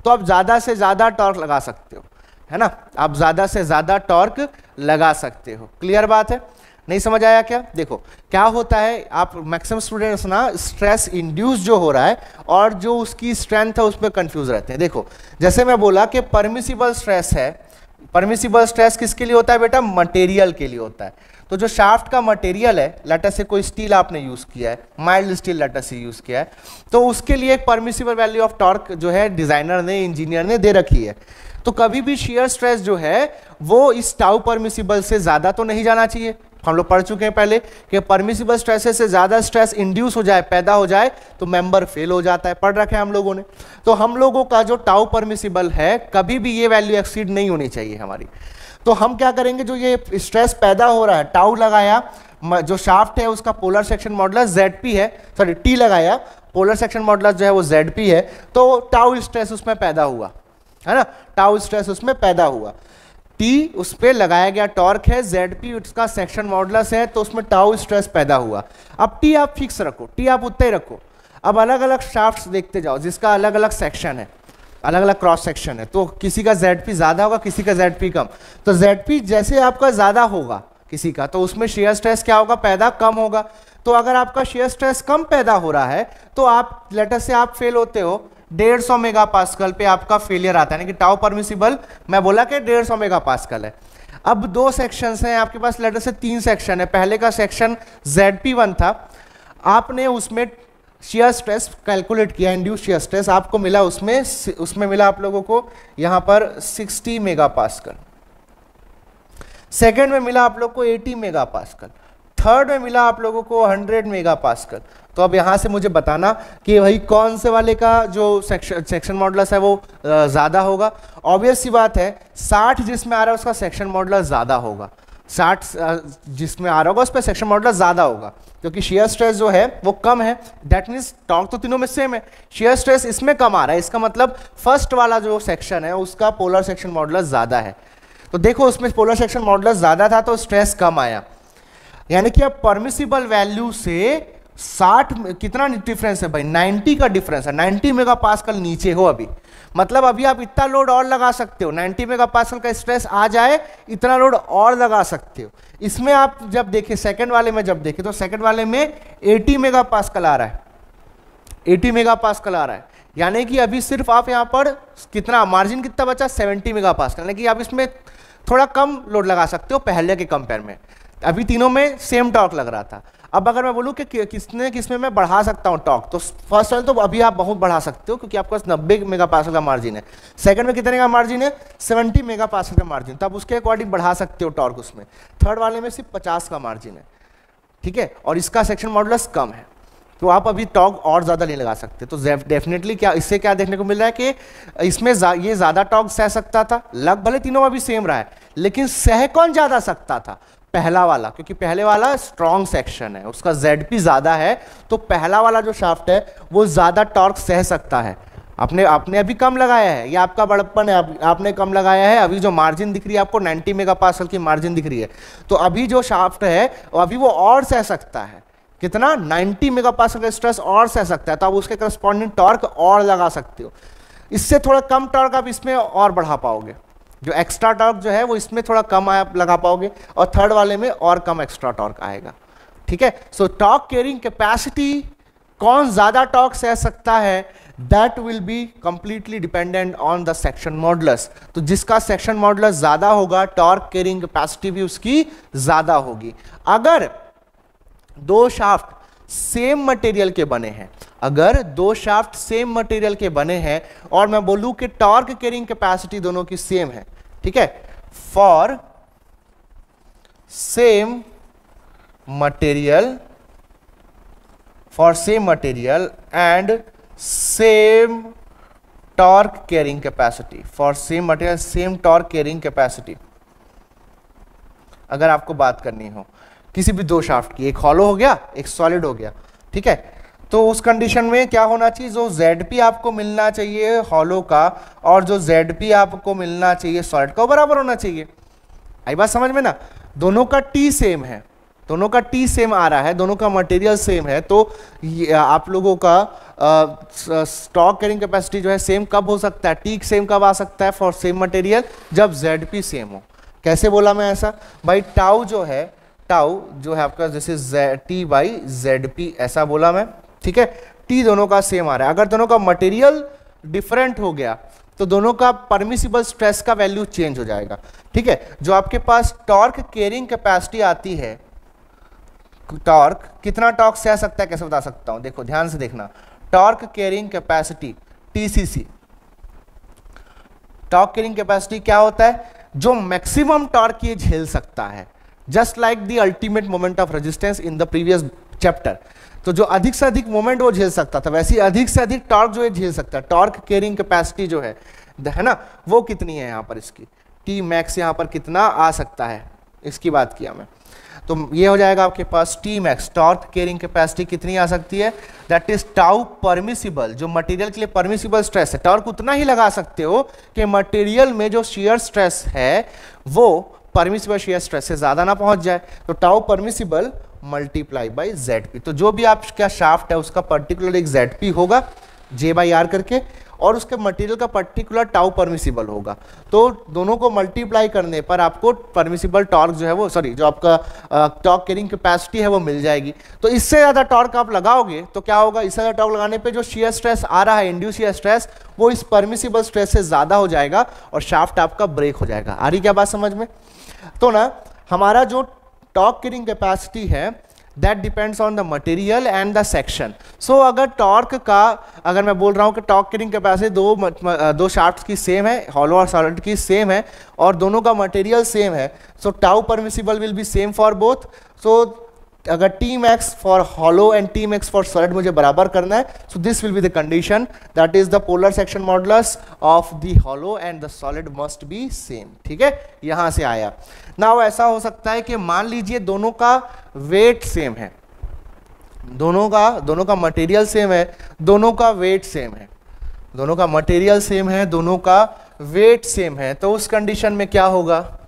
तो आप ज्यादा से ज्यादा टॉर्क लगा सकते हो, है ना, आप ज्यादा से ज्यादा टॉर्क लगा सकते हो। क्लियर बात है? नहीं समझ आया क्या? देखो क्या होता है, आप मैक्सिमम स्टूडेंट्स ना स्ट्रेस इंड्यूस जो हो रहा है और जो उसकी स्ट्रेंथ है उसमें कंफ्यूज रहते हैं। देखो जैसे मैं बोला कि परमिसिबल स्ट्रेस है, परमिसिबल स्ट्रेस किसके लिए होता है बेटा? मटेरियल के लिए होता है। तो जो शाफ्ट का मटेरियल है, लेटर से कोई स्टील आपने यूज किया है, माइल्ड स्टील लेटर से यूज किया है, तो उसके लिए एक परमिसिबल वैल्यू ऑफ टॉर्क जो है डिजाइनर ने, इंजीनियर ने दे रखी है। तो कभी भी शियर स्ट्रेस जो है वो इस टाउ परमिसिबल से ज्यादा तो नहीं जाना चाहिए। हम लोग पढ़ चुके हैं पहले कि परमिसिबल स्ट्रेस से ज्यादा स्ट्रेस इंड्यूस हो जाए, पैदा हो जाए, तो मेंबर फेल हो जाता है, पढ़ रखे हैं हम लोगों ने। तो हम लोगों का जो टाउ परमिसिबल है कभी भी ये वैल्यू एक्सीड नहीं होनी चाहिए हमारी। तो हम क्या करेंगे, जो ये स्ट्रेस पैदा हो रहा है, टाउ लगाया, जो शाफ्ट है उसका पोलर सेक्शन मॉडुलस जेड है, सॉरी टी लगाया, पोलर सेक्शन मॉडुलस जो है वो जेड है, तो टाउ स्ट्रेस उसमें पैदा हुआ, है ना, टाउ स्ट्रेस उसमें पैदा हुआ। टी उस पर लगाया गया टॉर्क है, जेड पी उसका सेक्शन मॉडुलस है, तो उसमें टाउ स्ट्रेस पैदा हुआ। अब टी आप फिक्स रखो, टी आप उतना ही रखो। अब अलग अलग शाफ्ट्स देखते जाओ जिसका अलग अलग सेक्शन है, अलग अलग क्रॉस सेक्शन है, तो किसी का जेड पी ज्यादा होगा, किसी का जेड पी कम। तो जेड पी जैसे आपका ज्यादा होगा किसी का, तो उसमें शेयर स्ट्रेस क्या होगा, पैदा कम होगा। तो अगर आपका शेयर स्ट्रेस कम पैदा हो रहा है तो आप लेटर से आप फेल होते हो, 150 मेगा पास्कल पे आपका फेलियर आता है, यानी कि टाउ परमिसिबल मैं बोला कि 150 मेगा पास्कल है। अब दो सेक्शंस हैं आपके पास, लेटर से 3 सेक्शन है। पहले का सेक्शन ZP1 था, आपने उसमें शेयर स्ट्रेस कैलकुलेट किया, इंड्यूस शेयर स्ट्रेस आपको मिला, उसमें मिला आप लोगों को यहां पर 60 मेगा पास्कल। सेकेंड में मिला आप लोग को 80 मेगा पास्कल। थर्ड में मिला आप लोगों को 100 मेगा पास्कल। तो अब यहां से मुझे बताना कि भाई कौन से वाले का जो सेक्शन मॉडुलस है वो ज्यादा होगा। ऑब्वियस सी बात है 60 जिसमें आ रहा है उसका सेक्शन मॉडुलस ज्यादा होगा, 60 जिसमें आ रहा होगा उस पर सेक्शन मॉडुलस ज्यादा होगा, क्योंकि शेयर स्ट्रेस जो है वो कम है। दैट मीन्स टॉर्क तो तीनों में सेम है, शेयर स्ट्रेस इसमें कम आ रहा है, इसका मतलब फर्स्ट वाला जो सेक्शन है उसका पोलर सेक्शन मॉडुलस ज्यादा है। तो देखो उसमें पोलर सेक्शन मॉडुलस ज्यादा था तो स्ट्रेस कम आया, यानी कि अब परमिसिबल वैल्यू से 60 कितना डिफरेंस है भाई, 90 का डिफरेंस है, 90 मेगा पास्कल नीचे हो अभी, मतलब अभी आप इतना लोड और लगा सकते हो, 90 मेगा पास्कल का स्ट्रेस आ जाए इतना लोड और लगा सकते हो। इसमें आप जब देखें सेकंड वाले में, जब देखें तो सेकंड वाले में 80 मेगा पास्कल आ रहा है, 80 मेगा पास्कल आ रहा है, यानी कि अभी सिर्फ आप यहाँ पर कितना मार्जिन कितना बचा, 70 मेगा पास्कल, यानी कि आप इसमें थोड़ा कम लोड लगा सकते हो पहले के कंपेयर में। अभी तीनों में सेम टॉर्क लग रहा था। अब अगर मैं बोलूं कि किसमें मैं बढ़ा सकता हूं टॉर्क, तो फर्स्ट वाले तो अभी आप बहुत बढ़ा सकते हो क्योंकि आपके पास 90 मेगा पास्कल का मार्जिन है। सेकंड में कितने का मार्जिन है, 70 मेगा पास्कल का मार्जिन, तब उसके अकॉर्डिंग बढ़ा सकते हो टॉर्क उसमें। थर्ड वाले में सिर्फ 50 का मार्जिन है, ठीक है, और इसका सेक्शन मॉडुलस कम है, तो आप अभी टॉर्क और ज्यादा नहीं लगा सकते। तो डेफिनेटली क्या इससे क्या देखने को मिल रहा है कि इसमें ये ज्यादा टॉर्क सह सकता था, लग भले तीनों में भी सेम रहा है, लेकिन सह कौन ज्यादा सकता था, पहला वाला, क्योंकि पहले वाला स्ट्रॉन्ग सेक्शन है, उसका ZP ज्यादा है, तो पहला वाला जो शाफ्ट है वो ज्यादा टॉर्क सह सकता है। आपने अभी कम लगाया है, ये आपका बड़प्पन है, आपने कम लगाया है। अभी जो मार्जिन दिख रही है आपको 90 मेगा पास्कल की मार्जिन दिख रही है, तो अभी जो शाफ्ट है अभी वो और सह सकता है, कितना 90 मेगा पास्कल का स्ट्रेस और सह सकता है, तो आप उसके करस्पॉन्डिंग टॉर्क और लगा सकते हो। इससे थोड़ा कम टॉर्क आप इसमें और बढ़ा पाओगे, जो एक्स्ट्रा टॉर्क जो है वो इसमें थोड़ा कम आप लगा पाओगे, और थर्ड वाले में और कम एक्स्ट्रा टॉर्क आएगा, ठीक है। सो टॉर्क कैरिंग कैपेसिटी, कौन ज्यादा टॉर्क सह सकता है, that will be completely dependent on the section modulus. तो जिसका सेक्शन मॉडुलस ज्यादा होगा टॉर्क कैरिंग कैपेसिटी भी उसकी ज्यादा होगी। अगर दो शाफ्ट सेम मटेरियल के बने हैं, अगर दो शाफ्ट सेम मटेरियल के बने हैं और मैं बोलूं कि टॉर्क कैरिंग कैपेसिटी दोनों की सेम है, ठीक है, for same material and same torque carrying capacity, for same material same torque carrying capacity, अगर आपको बात करनी हो किसी भी दो शाफ्ट की, एक हॉलो हो गया एक सॉलिड हो गया, ठीक है, तो उस कंडीशन में क्या होना चाहिए, जो ZP आपको मिलना चाहिए हॉलो का और जो ZP आपको मिलना चाहिए सॉलिड का बराबर होना चाहिए। आई बात समझ में ना, दोनों का T सेम है, दोनों का T सेम आ रहा है, दोनों का मटेरियल सेम है, तो आप लोगों का टॉर्क कैरिंग कैपेसिटी जो है सेम कब हो सकता है, T सेम कब आ सकता है फॉर सेम मटेरियल, जब ZP सेम हो। कैसे बोला मैं ऐसा भाई, टाउ जो है आपका जैसे T बाई ZP ऐसा बोला मैं, ठीक है, T दोनों का सेम आ रहा है। अगर दोनों का मटेरियल डिफरेंट हो गया तो दोनों का परमिसिबल स्ट्रेस का वैल्यू चेंज हो जाएगा, ठीक है। जो आपके पास टॉर्क कैरिंग कैपेसिटी आती है, टॉर्क कितना टॉर्क सह सकता है कैसे बता सकता हूं, देखो ध्यान से देखना, torque carrying capacity TCC, torque carrying capacity क्या होता है, जो मैक्सिमम टॉर्क ये झेल सकता है, just like the ultimate moment of resistance in the previous chapter. तो जो अधिक से अधिक मोमेंट वो झेल सकता था, वैसे अधिक से अधिक टॉर्क जो है झेल सकता है। टॉर्क कैरिंग कैपेसिटी जो है ना, वो कितनी है यहाँ पर, इसकी T मैक्स यहाँ पर कितना आ सकता है, इसकी बात किया मैं। तो ये हो जाएगा आपके पास T max, torque carrying capacity कितनी आ सकती है, दैट इज टाउ परमिसिबल, जो मटेरियल के लिए परमिसिबल स्ट्रेस है, टॉर्क उतना ही लगा सकते हो कि मटेरियल में जो शियर स्ट्रेस है वो परमिसिबल शियर स्ट्रेस से ज्यादा ना पहुंच जाए। तो tau permissible multiply by ZP, तो जो भी आपका शाफ्ट है उसका पर्टिकुलर एक ZP होगा J/R करके, और उसके मटेरियल का पर्टिकुलर टाउ परमिसिबल होगा। तो दोनों को मल्टीप्लाई करने पर आपको परमिसिबल टॉर्क जो है वो, सॉरी, जो आपका टॉर्क कैरिंग कैपेसिटी है वो मिल जाएगी। तो इससे ज़्यादा टॉर्क आप लगाओगे तो क्या होगा, इससे ज़्यादा टॉर्क लगाने पे जो शियर स्ट्रेस आ रहा है, इंड्यूस शियर स्ट्रेस, वो इस परमिसिबल स्ट्रेस से ज़्यादा हो जाएगा और शाफ्ट आपका ब्रेक हो जाएगा। आ रही क्या बात समझ में? तो ना हमारा जो टॉर्क कैरिंग कैपेसिटी है that depends on the material and the section. So अगर टॉर्क का, अगर मैं बोल रहा हूँ कि टॉर्क कैरिंग कैपेसिटी दो शाफ्ट्स की सेम है, हॉलो और सॉलिड की सेम है, और दोनों का मटेरियल सेम है, so tau permissible will be same for both. So अगर T max for hollow and T max for solid मुझे बराबर करना है, so this will be the condition, that is the polar section modulus of the hollow and the solid must be same, ठीक है, यहां से आया। नाउ ऐसा हो सकता है कि मान लीजिए दोनों का वेट सेम है, दोनों का मटेरियल सेम है, दोनों का वेट सेम है, दोनों का मटेरियल सेम है, दोनों का वेट सेम है, तो उस कंडीशन में क्या होगा,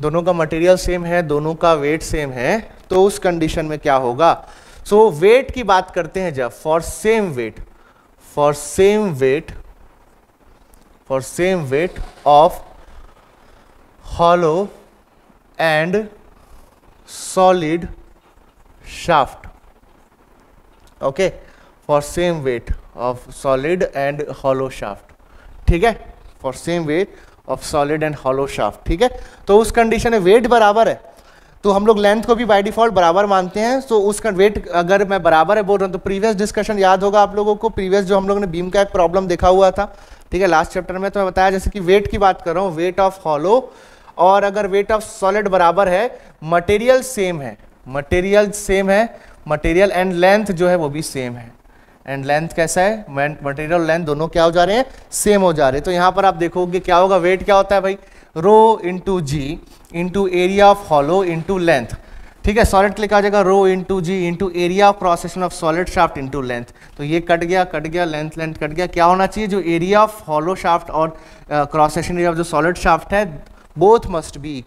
दोनों का मटेरियल सेम है, दोनों का वेट सेम है, तो उस कंडीशन में क्या होगा। सो वेट की बात करते हैं जब, for same weight of hollow and solid shaft, okay, for same weight of solid and hollow shaft, ठीक है, for same weight of solid and hollow shaft, ठीक है। तो उस कंडीशन में वेट बराबर है, तो हम लोग लेंथ को भी बाय डिफॉल्ट बराबर मानते हैं। सो उसका वेट अगर मैं बराबर है बोल रहा हूँ, तो प्रीवियस डिस्कशन याद होगा आप लोगों को, प्रीवियस जो हम लोगों ने बीम का एक प्रॉब्लम देखा हुआ था, ठीक है, लास्ट चैप्टर में, तो मैं बताया जैसे कि वेट की बात कर रहा हूँ, वेट ऑफ हॉलो और अगर वेट ऑफ सॉलिड बराबर है, मटेरियल सेम है, मटेरियल एंड लेंथ जो है वो भी सेम है, एंड लेंथ कैसा है, मटेरियल लेंथ दोनों क्या हो जा रहे हैं, सेम हो जा रहे हैं। तो यहां पर आप देखोगे क्या होगा, वेट क्या होता है भाई, rho into G into area of hollow into length, ठीक है, सॉलिड के लिए क्या हो जाएगा, rho into G into area of cross section of solid shaft into length. तो ये कट गया, लेंथ कट गया, क्या होना चाहिए, जो एरिया ऑफ हॉलो शाफ्ट और क्रॉस सेक्शन एरिया ऑफ जो सॉलिड शाफ्ट है, both must be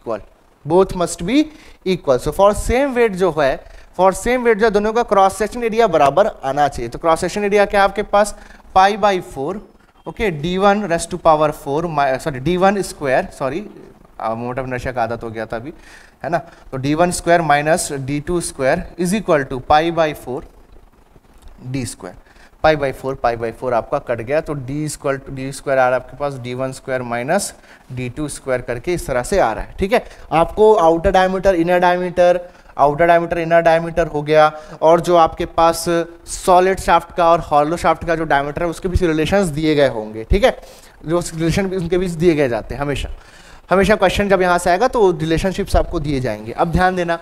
equal. So for same weight जो है, दोनों का क्रॉस सेक्शन एरिया बराबर आना चाहिए। तो क्रॉस सेक्शन एरिया क्या है आपके पास, π/4, okay, d1 raise to power 4, sorry d1 square, sorry moment of inertia का आदत हो गया था अभी, है ना, तो d1 square minus d2 square is equal to π/4 d square. Pi by four आपका कट गया, तो डी स्क्वायर आ रहा है आपके पास d1² माइनस d2² करके इस तरह से आ रहा है। ठीक है, आपको outer diameter inner diameter, outer diameter inner diameter हो गया, और जो आपके पास सॉलिड शाफ्ट का और हॉलो शाफ्ट का जो डायमीटर है उसके बीच रिलेशंस दिए गए होंगे। ठीक है, जो रिलेशन उनके बीच दिए गए जाते हैं हमेशा क्वेश्चन जब यहाँ से आएगा तो रिलेशनशिप्स आपको दिए जाएंगे। अब ध्यान देना,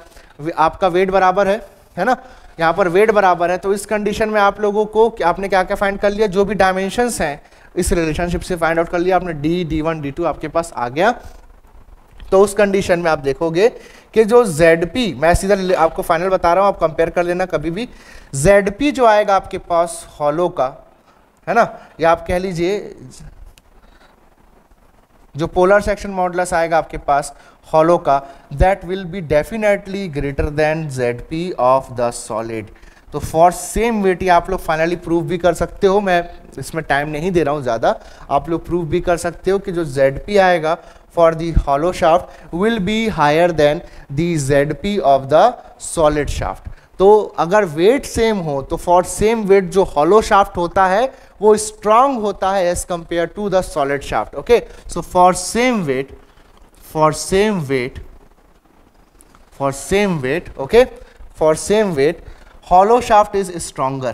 आपका वेट बराबर है ना, यहाँ पर वेट बराबर है, तो इस कंडीशन में आप लोगों को आपने क्या क्या फाइंड कर लिया, जो भी डायमेंशंस हैं इस रिलेशनशिप से फाइंड आउट कर लिया आपने, d1 d2 आपके पास आ गया। तो उस कंडीशन में आप देखोगे कि जो ZP, मैं सीधा आपको फाइनल बता रहा हूँ, आप कंपेयर कर लेना कभी भी, ZP जो आएगा आपके पास हॉलो का, है ना, या आप कह लीजिए जो पोलर सेक्शन मॉडुलस आएगा आपके पास हॉलो का, that will be definitely greater than ZP of the solid. तो फॉर सेम वेट आप लोग फाइनली प्रूव भी कर सकते हो, मैं इसमें टाइम नहीं दे रहा हूं ज़्यादा, आप लोग प्रूव भी कर सकते हो कि जो ZP आएगा for the hollow shaft will be higher than the ZP of the solid shaft. तो अगर वेट सेम हो तो फॉर सेम वेट जो हॉलो शाफ्ट होता है वो स्ट्रांग होता है as compare to the solid shaft. Okay, so for same weight hollow shaft is stronger,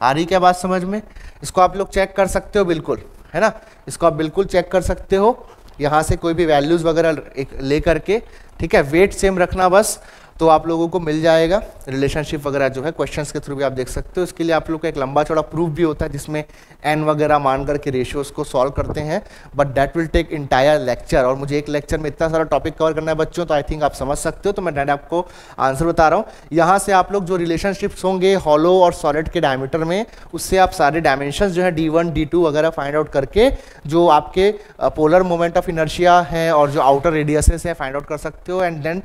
आ रही क्या बात समझ में? इसको आप लोग चेक कर सकते हो बिल्कुल, है ना, इसको आप बिल्कुल चेक कर सकते हो यहाँ से कोई भी वैल्यूज वगैरह ले करके। ठीक है, वेट सेम रखना बस, तो आप लोगों को मिल जाएगा। रिलेशनशिप वगैरह जो है क्वेश्चंस के थ्रू भी आप देख सकते हो। इसके लिए आप लोग का एक लंबा चौड़ा प्रूफ भी होता है जिसमें n वगैरह मान करके रेशियोज को सॉल्व करते हैं, but that will take entire lecture, और मुझे एक लेक्चर में इतना सारा टॉपिक कवर करना है बच्चों, तो आई थिंक आप समझ सकते हो। तो मैं डायरेक्ट आपको आंसर बता रहा हूँ। यहाँ से आप लोग जो रिलेशनशिप्स होंगे हॉलो और सॉलिड के डायमीटर में, उससे आप सारे डायमेंशन जो है d1 d2 वगैरह फाइंड आउट करके जो आपके पोलर मोमेंट ऑफ इनर्शिया है और जो आउटर रेडियसेस है फाइंड आउट कर सकते हो, and then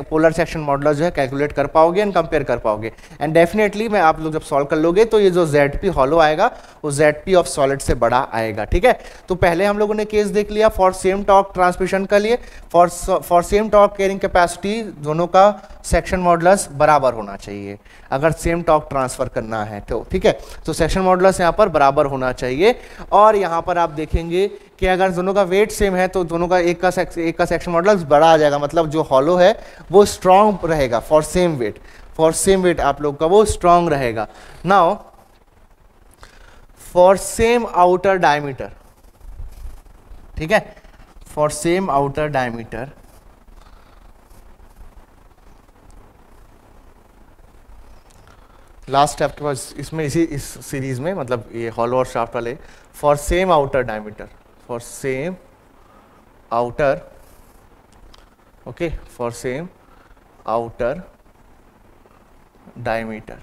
polar section modulus जो है कैलकुलेट कर पाओगे एंड कंपेयर कर पाओगे। एंड डेफिनेटली मैं आप लोग जब सॉल्व कर लोगे तो ये जो ZP हॉलो आएगा वो ZP ऑफ सॉलिड से बड़ा आएगा। ठीक है, तो पहले हम लोगों ने केस देख लिया फॉर सेम टॉर्क ट्रांसमिशन के लिए, for same torque carrying capacity दोनों का सेक्शन मॉडुलस बराबर होना चाहिए अगर सेम टॉर्क ट्रांसफर करना है तो। ठीक है, तो सेक्शन मॉडुलस यहाँ पर बराबर होना चाहिए, और यहाँ पर आप देखेंगे कि अगर दोनों का वेट सेम है तो दोनों का एक का सेक्शन मॉडुलस बड़ा आ जाएगा, मतलब जो हॉलो है वो स्ट्रॉन्ग रहेगा फॉर सेम वेट आप लोग का वो स्ट्रॉन्ग रहेगा। Now for same outer diameter, ठीक है, for same outer diameter last आपके पास इसमें इस सीरीज में, मतलब ये हॉलो और शाफ्ट वाले, for same outer diameter, for same outer, okay, for same outer diameter.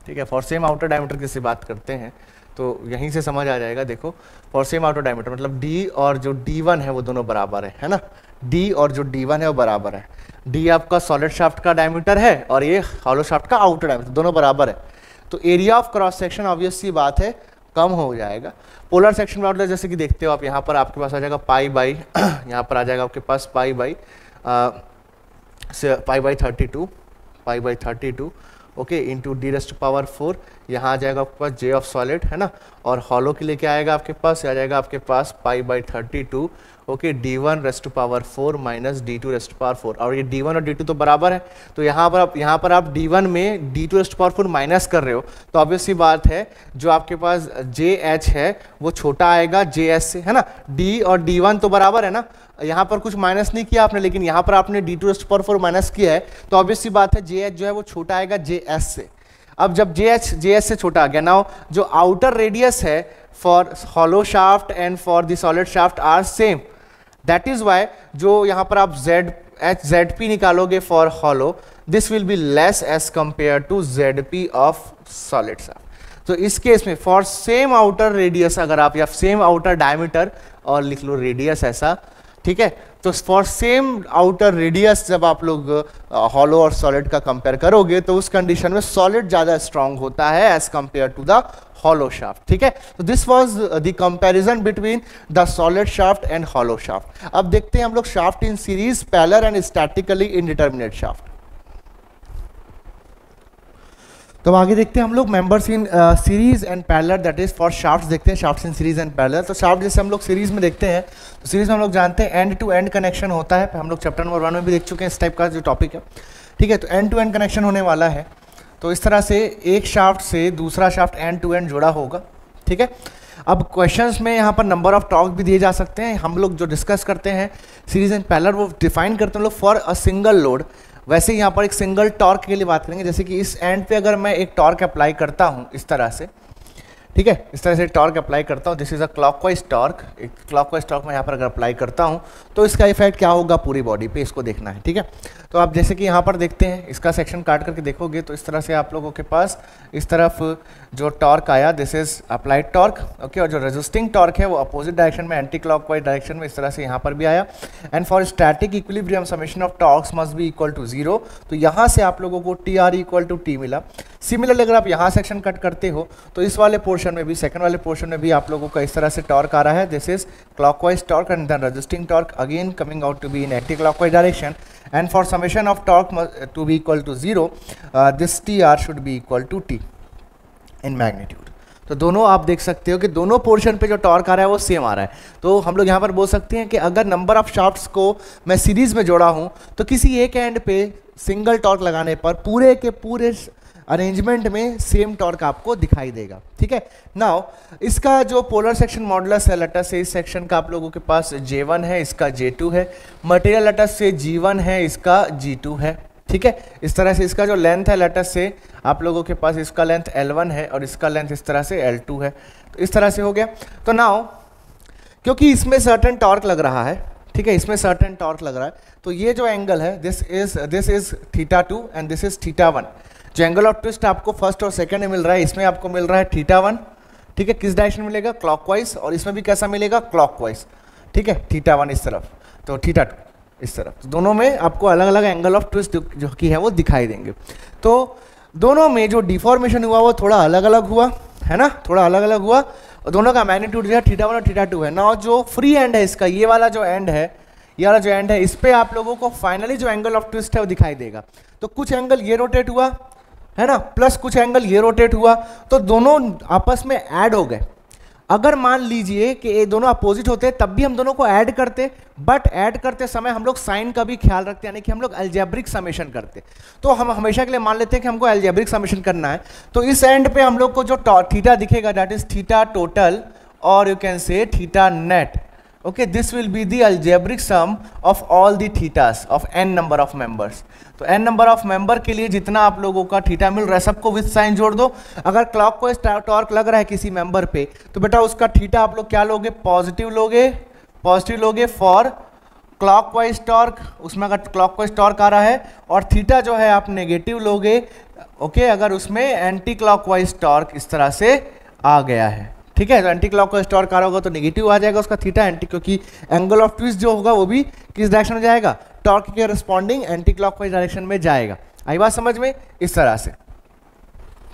ठीक है, फॉर सेम आउटर डायमीटर किससे बात करते हैं तो यहीं से समझ आ जाएगा। देखो, फॉर सेम आउटर डायमीटर मतलब D और जो D1 है वो दोनों बराबर है ना, D और जो D1 है वो बराबर है। D आपका सॉलिड शाफ्ट का डायमीटर है और ये हॉलो शाफ्ट का आउटर डायमीटर, दोनों बराबर है, तो area of cross section obvious सी बात है कम हो जाएगा। पोलर सेक्शन मॉडुलस जैसे कि देखते हो आप, यहाँ पर आपके पास आ जाएगा पाई बाई यहाँ पर आ जाएगा आपके पास pi by 32 okay into d⁻⁴, यहाँ आ जाएगा आपके पास j ऑफ सॉलिड, है ना, और हॉलो के लिए क्या आएगा आपके पास, आ जाएगा आपके पास pi by 32 okay d1⁻⁴ minus d2⁻⁴, और ये d1 और d2 तो बराबर है, तो यहाँ पर आप d1 में d2⁻⁴ माइनस कर रहे हो, तो ऑब्वियस सी बात है जो आपके पास jh है वो छोटा आएगा js से, है ना। d और d1 तो बराबर है ना, यहाँ पर कुछ माइनस नहीं किया आपने, लेकिन यहाँ पर आपने d2⁻⁴ माइनस किया है, तो ऑब्वियस सी बात है jh जो है वो छोटा आएगा js से। अब जब js से छोटा आ गया, नाउ जो आउटर रेडियस है for hollow shaft and for the solid shaft are same, that is why जो यहाँ पर आप ZP निकालोगे for hollow, this will be less as compare to ZP of solid shaft. तो इस केस में फॉर सेम आउटर रेडियस, अगर आप या सेम आउटर डायमीटर और लिख लो रेडियस ऐसा, ठीक है, तो फॉर सेम आउटर रेडियस जब आप लोग हॉलो और सॉलिड का कंपेयर करोगे तो उस कंडीशन में सॉलिड ज़्यादा स्ट्रांग होता है as compare to the hollow shaft, ठीक है। तो this was the comparison between the solid shaft and hollow shaft। अब देखते हैं हम लोग shaft in series, parallel and statically indeterminate shaft. तो आगे देखते हैं हम लोग members in series and parallel, that is for shafts देखते हैं, shafts in series and parallel. तो शाफ्ट जैसे हम लोग सीरीज में देखते हैं, तो सीरीज में हम लोग जानते हैं एंड टू एंड कनेक्शन होता है, हम लोग चैप्टर नंबर 1 में भी देख चुके हैं इस टाइप का जो टॉपिक है, ठीक है। तो एंड टू एंड कनेक्शन होने वाला है, तो इस तरह से एक शाफ्ट से दूसरा शाफ्ट एंड टू एंड जुड़ा होगा, ठीक है। अब क्वेश्चंस में यहाँ पर नंबर ऑफ टॉर्क भी दिए जा सकते हैं। हम लोग जो डिस्कस करते हैं सीरीज एंड पैरेलल वो डिफाइन करते हैं लोग फॉर अ सिंगल लोड। वैसे यहाँ पर एक सिंगल टॉर्क के लिए बात करेंगे, जैसे कि इस एंड पे अगर मैं एक टॉर्क अप्लाई करता हूँ इस तरह से, ठीक है, इस तरह से टॉर्क अप्लाई करता हूँ, this is a clockwise torque, एक क्लॉकवाइज टॉर्क मैं यहाँ पर अगर अप्लाई करता हूँ तो इसका इफेक्ट क्या होगा पूरी बॉडी पे, इसको देखना है, ठीक है। तो आप जैसे कि यहाँ पर देखते हैं, इसका सेक्शन काट करके देखोगे तो इस तरह से आप लोगों के पास इस तरफ जो टॉर्क आया this is applied torque, okay, और जो रेजिस्टिंग टॉर्क है वो अपोजिट डायरेक्शन में, एंटी क्लॉकवाइज डायरेक्शन में इस तरह से यहाँ पर भी आया। And for static equilibrium summation of torques must be equal to 0, तो यहाँ से आप लोगों को TR इक्वल टू T मिला। सिमिलरली अगर आप यहाँ सेक्शन कट करते हो तो इस वाले पोर्शन में भी, सेकंड वाले पोर्शन में भी आप लोगों का इस तरह से टॉर्क आ रहा है, this is clockwise torque and then resisting torque again coming out to be in anti clockwise direction. And for summation of torque to be equal to 0 this TR should be equal to T in magnitude. तो दोनों आप देख सकते हो कि दोनों portion पे जो टॉर्क आ रहा है वो सेम आ रहा है। तो हम लोग यहाँ पर बोल सकते हैं कि अगर नंबर ऑफ शाफ्ट्स को मैं सीरीज में जोड़ा हूँ तो किसी एक एंड पे सिंगल टॉर्क लगाने पर पूरे के पूरे अरेंजमेंट में सेम टॉर्क आपको दिखाई देगा, ठीक है। नाउ इसका जो पोलर सेक्शन मॉडुलस है लटस से, इस सेक्शन का आप लोगों के पास J1 है, इसका J2 है। मटेरियल लटस से G1 है, इसका G2 है, ठीक है। इस तरह से इसका जो लेंथ है लटस से आप लोगों के पास, इसका लेंथ L1 है और इसका लेंथ इस तरह से L2 है। तो इस तरह से हो गया। तो नाउ क्योंकि इसमें सर्टेन टॉर्क लग रहा है, ठीक है, इसमें सर्टेन टॉर्क लग रहा है, तो ये जो एंगल है this is θ2 and this is θ1। जो एंगल ऑफ ट्विस्ट आपको फर्स्ट और सेकंड में मिल रहा है, इसमें आपको मिल रहा है θ1, ठीक है। किस डायरेक्शन मिलेगा? क्लॉकवाइज। और इसमें भी कैसा मिलेगा? क्लॉकवाइज, ठीक है। θ1 इस तरफ, तो θ2 इस तरफ। तो दोनों में आपको अलग अलग एंगल ऑफ ट्विस्ट जो कि है वो दिखाई देंगे। तो दोनों में जो डिफॉर्मेशन हुआ वो थोड़ा अलग अलग हुआ है ना, थोड़ा अलग अलग हुआ, और दोनों का मैग्नीट्यूड जो है θ1 और θ2 है ना। जो फ्री एंड है इसका, ये वाला जो एंड है, ये वाला जो एंड है, इस पे आप लोगों को फाइनली जो एंगल ऑफ ट्विस्ट है वो दिखाई देगा। तो कुछ एंगल ये रोटेट हुआ है ना, प्लस कुछ एंगल ये रोटेट हुआ, तो दोनों आपस में ऐड हो गए। अगर मान लीजिए कि ये दोनों अपोजिट होते तब भी हम दोनों को ऐड करते, बट ऐड करते समय हम लोग साइन का भी ख्याल रखते, यानी कि हम लोग अलजेब्रिक समेशन करते। तो हम हमेशा के लिए मान लेते हैं कि हमको अलजेब्रिक समेशन करना है, तो इस एंड पे हम लोग को जो थीटा दिखेगा दैट इज थीटा टोटल, और यू कैन से theta net, okay, this will be the algebraic sum of all the thetas of n number of members। तो n नंबर ऑफ मेंबर के लिए जितना आप लोगों का थीटा मिल रहा है सबको विद साइन जोड़ दो। अगर क्लॉकवाइज टॉर्क लग रहा है किसी मेंबर पे तो बेटा उसका थीटा आप लोग क्या लोगे? पॉजिटिव लोगे फॉर क्लॉकवाइज टॉर्क, उसमें अगर क्लॉकवाइज टॉर्क आ रहा है, और थीटा जो है आप नेगेटिव लोगे, ओके, अगर उसमें एंटी क्लॉकवाइज टॉर्क इस तरह से आ गया है, ठीक है। तो एंटी क्लॉकवाइज टॉर्क आ रहा होगा तो नेगेटिव आ जाएगा उसका थीटा एंटी, क्योंकि एंगल ऑफ ट्विस्ट जो होगा वो भी किस डायरेक्शन में जाएगा? टॉर्क के रिस्पॉन्डिंग एंटी क्लॉकवाइज डायरेक्शन में जाएगा। आई बात समझ में? इस तरह से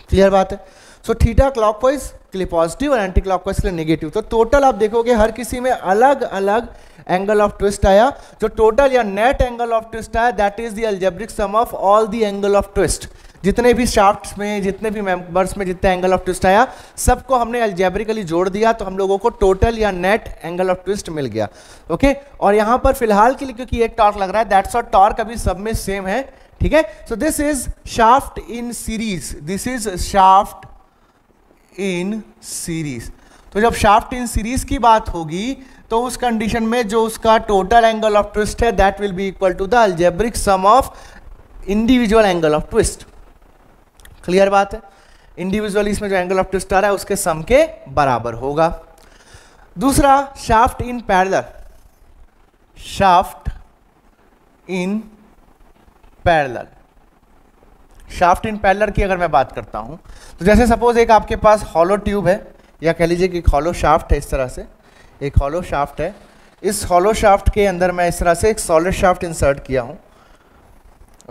क्लियर बात है। सो थीटा क्लॉकवाइज के लिए पॉजिटिव और एंटी क्लॉकवाइज के लिए नेगेटिव। तो टोटल आप देखोगे हर किसी में अलग अलग एंगल ऑफ ट्विस्ट आया। जो टोटल या नेट एंगल ऑफ ट्विस्ट आया that is the algebraic sum of all the angle of twist. जितने भी शाफ्ट्स में, जितने भी मेंबर्स में जितने एंगल ऑफ ट्विस्ट आया सबको हमने अलजेब्रिकली जोड़ दिया, तो हम लोगों को टोटल या नेट एंगल ऑफ ट्विस्ट मिल गया, ओके। और यहाँ पर फिलहाल के लिए क्योंकि एक टॉर्क लग रहा है दैट्स व्हाट टॉर्क अभी सब में सेम है, ठीक है। So this is shaft in series, this is shaft in series. तो जब शाफ्ट इन सीरीज की बात होगी तो उस कंडीशन में जो उसका टोटल एंगल ऑफ ट्विस्ट है that will be equal to the algebraic sum of individual angle of twist. Clear बात है? इंडिविजुअली इसमें जो एंगल ऑफ ट्विस्ट आ रहा है उसके सम के बराबर होगा। दूसरा shaft in parallel, shaft in parallel, shaft in parallel की अगर मैं बात करता हूं तो जैसे सपोज एक आपके पास हॉलो ट्यूब है, या कह लीजिए कि एक हॉलो शाफ्ट है, इस तरह से एक हॉलो शाफ्ट है। इस हॉलो शाफ्ट के अंदर मैं इस तरह से एक सॉलिड शाफ्ट इंसर्ट किया हूं,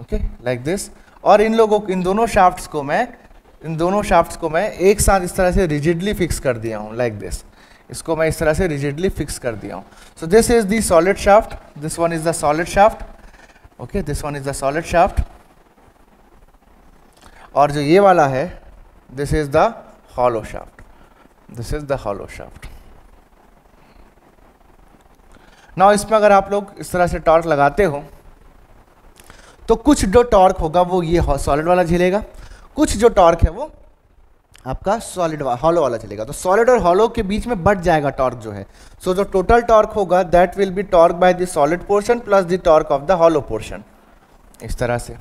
ओके, लाइक दिस। और इन दोनों शाफ्ट्स को मैं इन दोनों शाफ्ट्स को मैं एक साथ इस तरह से रिजिडली फिक्स कर दिया हूँ, लाइक दिस। इसको मैं इस तरह से रिजिडली फिक्स कर दिया हूँ। So this is the solid shaft, this one is the solid shaft, okay, this one is the solid shaft. और जो ये वाला है, this is the hollow shaft, this is the hollow shaft. Now इसमें अगर आप लोग इस तरह से टॉर्क लगाते हो तो कुछ जो टॉर्क होगा वो ये सॉलिड वाला झेलेगा, कुछ जो टॉर्क है वो आपका सॉलिड हॉलो वाला चलेगा। तो सॉलिड और हॉलो के बीच में बढ़ जाएगा टॉर्क जो है। सो जो टोटल टॉर्क होगा that will B torque by the solid portion plus the torque of the hollow portion, इस तरह से।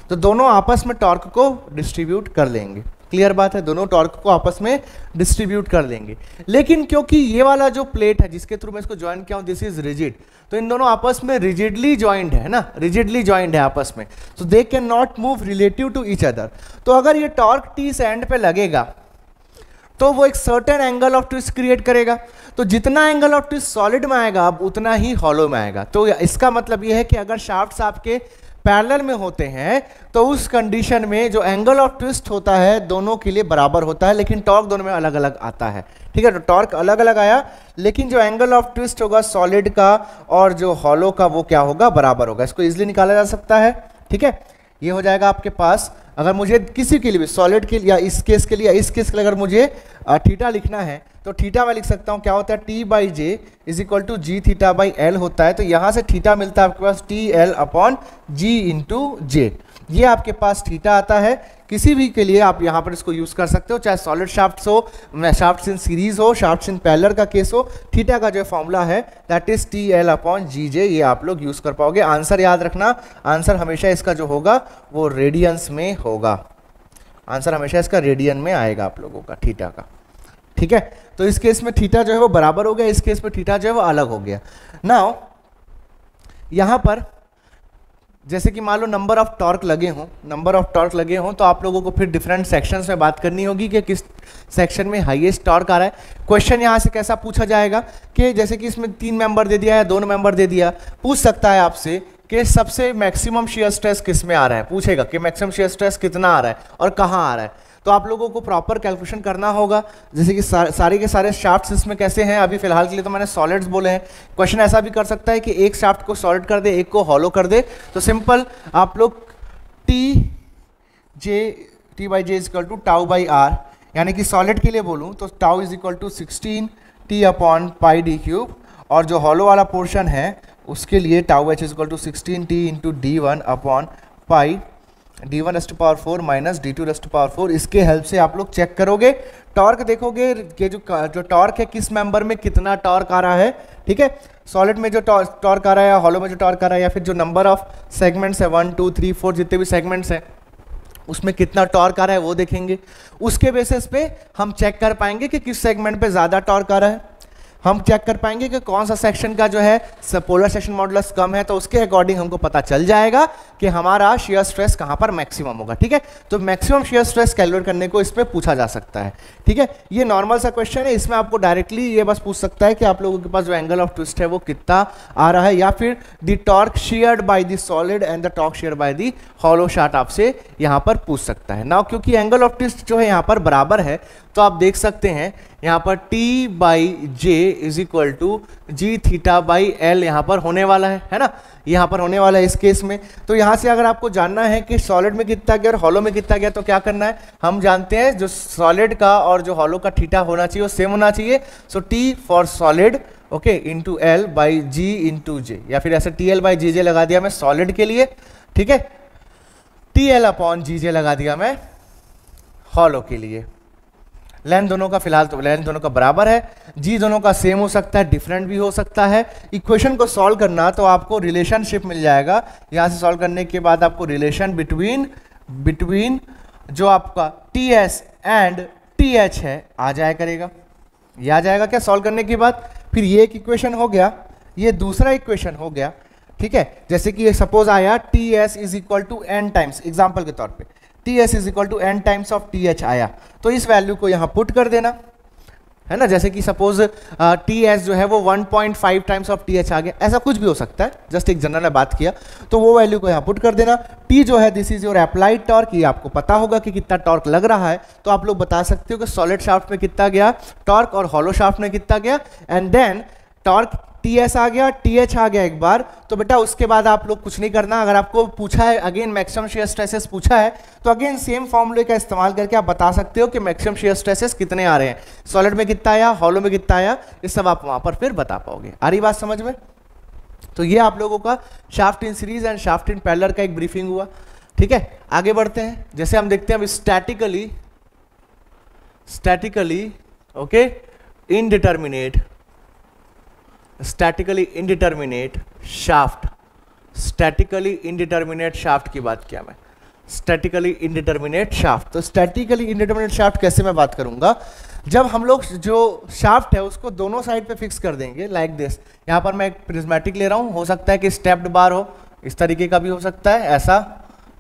तो दोनों आपस में टॉर्क को डिस्ट्रीब्यूट कर लेंगे। क्लियर बात है, दोनों टॉर्क को आपस में डिस्ट्रीब्यूट कर लेंगे। लेकिन क्योंकि ये वाला जो प्लेट है जिसके थ्रू मैं इसको ज्वाइन किया हूं, दिस इज रिजिड, तो इन दोनों आपस में रिजिडली ज्वाइंट है ना, रिजिडली ज्वाइंट है आपस में। So they can not move relative to each other. तो अगर ये टॉर्क टी से एंड पे लगेगा तो वो एक certain angle of twist create करेगा। तो जितना एंगल ऑफ ट्विस्ट सॉलिड में आएगा अब उतना ही हॉलो में आएगा। तो इसका मतलब ये है कि अगर शाफ्ट्स आपके पैरेलल में होते हैं तो उस कंडीशन में जो एंगल ऑफ ट्विस्ट होता है दोनों के लिए बराबर होता है, लेकिन टॉर्क दोनों में अलग अलग आता है। ठीक है, तो टॉर्क अलग अलग आया, लेकिन जो एंगल ऑफ ट्विस्ट होगा सॉलिड का और जो हॉलो का वो क्या होगा, बराबर होगा। इसको इजीली निकाला जा सकता है। ठीक है, ये हो जाएगा आपके पास। अगर मुझे किसी के लिए भी सॉलिड के लिए या इस केस के लिए या इस केस के लिए अगर मुझे थीटा लिखना है तो थीटा मैं लिख सकता हूँ, क्या होता है, T by J is equal to G theta by L होता है। तो यहाँ से थीटा मिलता है आपके पास T L upon G into J, ये आपके पास थीटा आता है। किसी भी के लिए आप यहाँ पर इसको यूज कर सकते हो, चाहे सॉलिड शाफ्ट्स हो, शाफ्ट्स इन सीरीज हो, शाफ्ट्स इन पैरेलल का केस हो। थीटा का जो फॉर्मूला है that is T L upon G J, ये आप लोग यूज कर पाओगे। आंसर याद रखना, आंसर हमेशा इसका जो होगा वो रेडियंस में होगा। आंसर हमेशा इसका रेडियन में आएगा आप लोगों का, थीटा का। ठीक है, तो इस केस में थीटा जो है वो बराबर हो गया, इस केस में थीटा जो है वो अलग हो गया। नाउ यहाँ पर जैसे कि मान लो नंबर ऑफ टॉर्क लगे हों, तो आप लोगों को फिर डिफरेंट सेक्शंस में बात करनी होगी कि किस सेक्शन में हाईएस्ट टॉर्क आ रहा है। क्वेश्चन यहाँ से कैसा पूछा जाएगा कि जैसे कि इसमें 3 मेंबर दे दिया है, 2 मेंबर दे दिया, पूछ सकता है आपसे कि सबसे मैक्सिमम शियर स्ट्रेस किस में आ रहा है, पूछेगा कि मैक्सिमम शियर स्ट्रेस कितना आ रहा है और कहाँ आ रहा है। तो आप लोगों को प्रॉपर कैलकुलेशन करना होगा। जैसे कि सारे के सारे शाफ्ट्स इसमें कैसे हैं, अभी फिलहाल के लिए तो मैंने सॉलिड्स बोले हैं। क्वेश्चन ऐसा भी कर सकता है कि एक शाफ्ट को सॉलिड कर दे, एक को हॉलो कर दे। तो सिंपल आप लोग T by J is equal to tau by R, यानी कि सॉलिड के लिए बोलूँ तो tau is equal to 16 T upon pi D cube, और जो हॉलो वाला पोर्शन है उसके लिए tau H is equal to 16 T into D one upon pi d1 raised to power 4 minus d2 raised to power 4। इसके help से आप लोग चेक करोगे, टॉर्क देखोगे कि जो टॉर्क है किस मेंबर में कितना टॉर्क आ रहा है। ठीक है, सॉलिड में जो टॉर्क आ रहा है या हॉलो में जो टॉर्क आ रहा है, या फिर जो नंबर ऑफ सेगमेंट्स है 1 2 3 4 जितने भी सेगमेंट्स हैं उसमें कितना टॉर्क आ रहा है वो देखेंगे। उसके बेसिस पे हम चेक कर पाएंगे कि किस सेगमेंट पे ज़्यादा टॉर्क आ रहा है। हम चेक कर पाएंगे कि कौन सा सेक्शन का जो है पोलर सेक्शन मॉडुलस कम है, तो उसके अकॉर्डिंग हमको पता चल जाएगा कि हमारा शियर स्ट्रेस कहाँ पर मैक्सिमम होगा। ठीक है, तो मैक्सिमम शियर स्ट्रेस कैलकुलेट करने को इस पे पूछा जा सकता है। ठीक है, ये नॉर्मल सा क्वेश्चन है, इसमें आपको डायरेक्टली ये बस पूछ सकता है कि आप लोगों के पास जो एंगल ऑफ ट्विस्ट है वो कितना आ रहा है, या फिर the torque shared by the solid and the torque shared by the hollow shaft आपसे यहाँ पर पूछ सकता है। नाउ क्योंकि एंगल ऑफ ट्विस्ट जो है यहाँ पर बराबर है, तो आप देख सकते हैं यहाँ पर t by J is equal to G theta by L यहाँ पर होने वाला है ना, यहाँ पर होने वाला है इस केस में। तो यहाँ से अगर आपको जानना है कि सॉलिड में कितना गया और हॉलो में कितना गया, तो क्या करना है, हम जानते हैं जो सॉलिड का और जो हॉलो का थीटा होना चाहिए वो सेम होना चाहिए। So t for solid okay into L by G into J, या फिर ऐसे T L by G J लगा दिया मैं सॉलिड के लिए। ठीक है, T L upon G J लगा दिया मैं हॉलो के लिए। लेंथ दोनों का फिलहाल तो लेंथ दोनों का बराबर है, जी दोनों का सेम हो सकता है, डिफरेंट भी हो सकता है। इक्वेशन को सॉल्व करना तो आपको रिलेशनशिप मिल जाएगा। यहाँ से सॉल्व करने के बाद आपको रिलेशन बिटवीन जो आपका T S and T H है आ जाया करेगा। ये आ जाएगा क्या सॉल्व करने के बाद। फिर ये एक इक्वेशन हो गया, ये दूसरा इक्वेशन हो गया। ठीक है, जैसे कि सपोज आया T S is equal to N times, example के तौर पे T S is equal to N times of T H आया, तो इस वैल्यू को यहाँ पुट कर देना। है ना, जैसे कि सपोज टी एस जो है वो 1.5 टाइम्स ऑफ टी एच आ गया, ऐसा कुछ भी हो सकता है, जस्ट एक जनरल बात किया, तो वो वैल्यू को यहाँ पुट कर देना। टी जो है this is your applied torque, ये आपको पता होगा कि कितना टॉर्क लग रहा है, तो आप लोग बता सकते हो कि सॉलिड शाफ्ट में कितना गया टॉर्क और हॉलो शाफ्ट में कितना गया, and then torque T S आ गया, टी एच आ गया एक बार, तो बेटा उसके बाद आप लोग कुछ नहीं करना। अगर आपको पूछा है अगेन मैक्सिमम शियर स्ट्रेसेस पूछा है, तो अगेन सेम फॉर्मूले का इस्तेमाल करके आप बता सकते हो कि मैक्सिमम शियर स्ट्रेसेस कितने आ रहे हैं, सॉलिड में कितना आया, हॉलो में कितना आया, ये सब आप वहां पर फिर बता पाओगे। आ रही बात समझ में? तो ये आप लोगों का shaft in series and shaft in parallel का एक ब्रीफिंग हुआ। ठीक है, आगे बढ़ते हैं। जैसे हम देखते हैं अब statically okay indeterminate, statically indeterminate shaft, statically indeterminate shaft की बात किया मैं, स्टैटिकली इंडिटरमिनेट शाफ्ट। तो स्टैटिकली इंडिटरमिनेट शाफ्ट कैसे मैं बात करूंगा, जब हम लोग जो शाफ्ट है उसको दोनों साइड पे फिक्स कर देंगे लाइक दिस। यहां पर मैं एक प्रिज्मेटिक ले रहा हूं, हो सकता है कि स्टेप्ड बार हो, इस तरीके का भी हो सकता है ऐसा,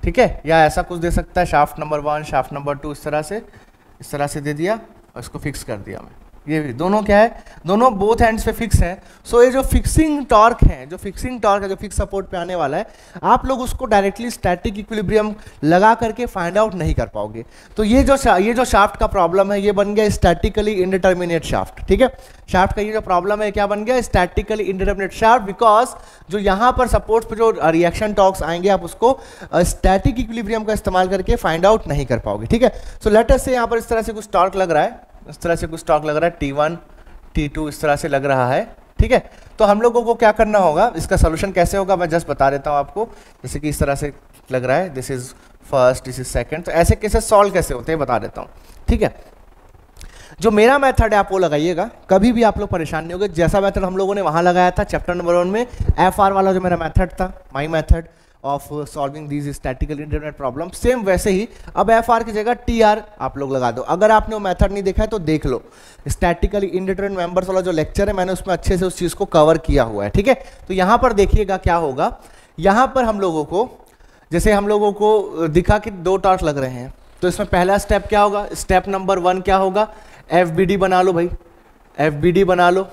ठीक है, या ऐसा कुछ दे सकता है, शाफ्ट नंबर 1 शाफ्ट नंबर 2 इस तरह से दे दिया और इसको फिक्स कर दिया मैं। ये भी दोनों क्या है, दोनों बोथ एंड्स पे फिक्स हैं। सो ये जो फिक्सिंग टॉर्क है, जो फिक्स सपोर्ट पे आने वाला है, आप लोग उसको डायरेक्टली स्टैटिक इक्विलिब्रियम लगा करके फाइंड आउट नहीं कर पाओगे। तो ये जो शाफ्ट का प्रॉब्लम है, ये बन गया स्टैटिकली इंडिटरमिनेट शाफ्ट। ठीक है, शाफ्ट का ये जो प्रॉब्लम है क्या बन गया, स्टैटिकली इंडिटरमिनेट शाफ्ट, बिकॉज जो यहाँ पर सपोर्ट पे जो रिएक्शन टॉर्क्स आएंगे आप उसको स्टैटिक इक्विलिब्रियम का इस्तेमाल करके फाइंड आउट नहीं कर पाओगे। ठीक है, सो लेट अस से यहाँ पर इस तरह से कुछ टॉर्क लग रहा है, इस तरह से कुछ टॉर्क लग रहा है, T1 T2 इस तरह से लग रहा है। ठीक है, तो हम लोगों को क्या करना होगा, इसका सोल्यूशन कैसे होगा मैं जस्ट बता देता हूं आपको। जैसे कि इस तरह से लग रहा है, this is first, this is second, तो ऐसे केसेस सॉल्व कैसे होते हैं बता देता हूं। ठीक है, जो मेरा मेथड है आप वो लगाइएगा, कभी भी आप लोग परेशान नहीं होंगे। जैसा मेथड हम लोगों ने वहां लगाया था चैप्टर नंबर 1 में, FR वाला जो मेरा मेथड था, my method of solving these statistical indeterminate problem, same वैसे ही अब FR की जगह TR आप लोग लगा दो। अगर आपने वो मेथड नहीं देखा है तो देख लो, स्टैटिकली इंडिटरमिनेट मेंबर्स वाला जो लेक्चर है मैंने उसमें अच्छे से उस चीज़ को कवर किया हुआ है। ठीक है, तो यहाँ पर देखिएगा क्या होगा, यहाँ पर हम लोगों को जैसे हम लोगों को दिखा कि 2 टॉर्क लग रहे हैं, तो इसमें पहला स्टेप क्या होगा, स्टेप नंबर 1 क्या होगा, FBD बना लो भाई, FBD बना लो।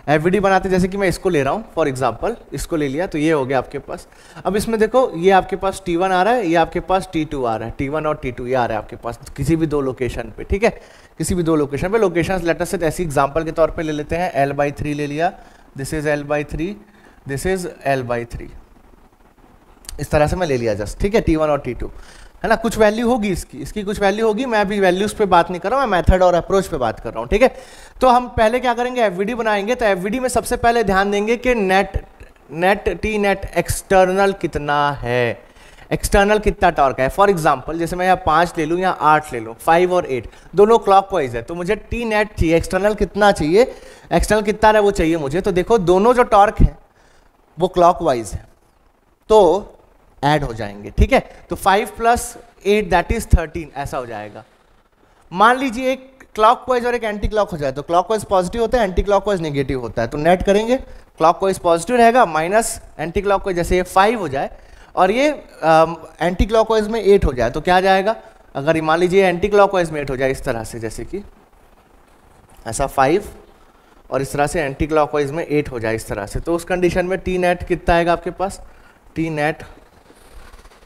FBD बनाते जैसे कि मैं इसको ले रहा हूँ फॉर एग्जांपल, इसको ले लिया तो ये हो गया आपके पास। अब इसमें देखो ये आपके पास T1 आ रहा है, ये आपके पास T2 आ रहा है, T1 और T2 ये आ रहा है आपके पास किसी भी 2 लोकेशन पे। ठीक है, किसी भी 2 लोकेशन पे, लोकेशन लेटर से ऐसी एग्जाम्पल के तौर पे ले लेते हैं, L/3 ले लिया, this is L/3, this is L/3, इस तरह से मैं ले लिया जस्ट। ठीक है, T1 और T2 है ना, कुछ वैल्यू होगी इसकी कुछ वैल्यू होगी, मैं अभी वैल्यूज पे बात नहीं कर रहा हूँ, मैं मेथड और अप्रोच पे बात कर रहा हूँ। ठीक है, तो हम पहले क्या करेंगे, FBD बनाएंगे। तो FBD में सबसे पहले ध्यान देंगे कि नेट एक्सटर्नल कितना है, एक्सटर्नल कितना टॉर्क है। फॉर एग्जांपल जैसे मैं यहाँ 5 ले लूँ या 8 ले लूँ, 5 और 8 दोनों क्लॉकवाइज है, तो मुझे T नेट चाहिए, एक्सटर्नल कितना चाहिए, एक्सटर्नल कितना है वो चाहिए मुझे। तो देखो दोनों जो टॉर्क है वो क्लॉकवाइज है, तो ऐड हो जाएंगे। ठीक है, तो 5 + 8 दैट इज 13 ऐसा हो जाएगा। मान लीजिए एक क्लॉकवाइज और एक एंटी क्लॉक हो जाए, तो क्लॉकवाइज पॉजिटिव होता है, एंटी क्लॉकवाइज नेगेटिव होता है, तो नेट करेंगे, क्लॉकवाइज पॉजिटिव रहेगा माइनस एंटी क्लॉकवाइज, जैसे ये 5 हो जाए और ये एंटी क्लॉकवाइज में 8 हो जाए तो क्या जाएगा, अगर मान लीजिए एंटी क्लॉकवाइज में 8 हो जाए इस तरह से, जैसे कि ऐसा 5 और इस तरह से एंटी क्लॉकवाइज में 8 हो जाए इस तरह से, तो उस कंडीशन में T नेट कितना आएगा आपके पास, T नेट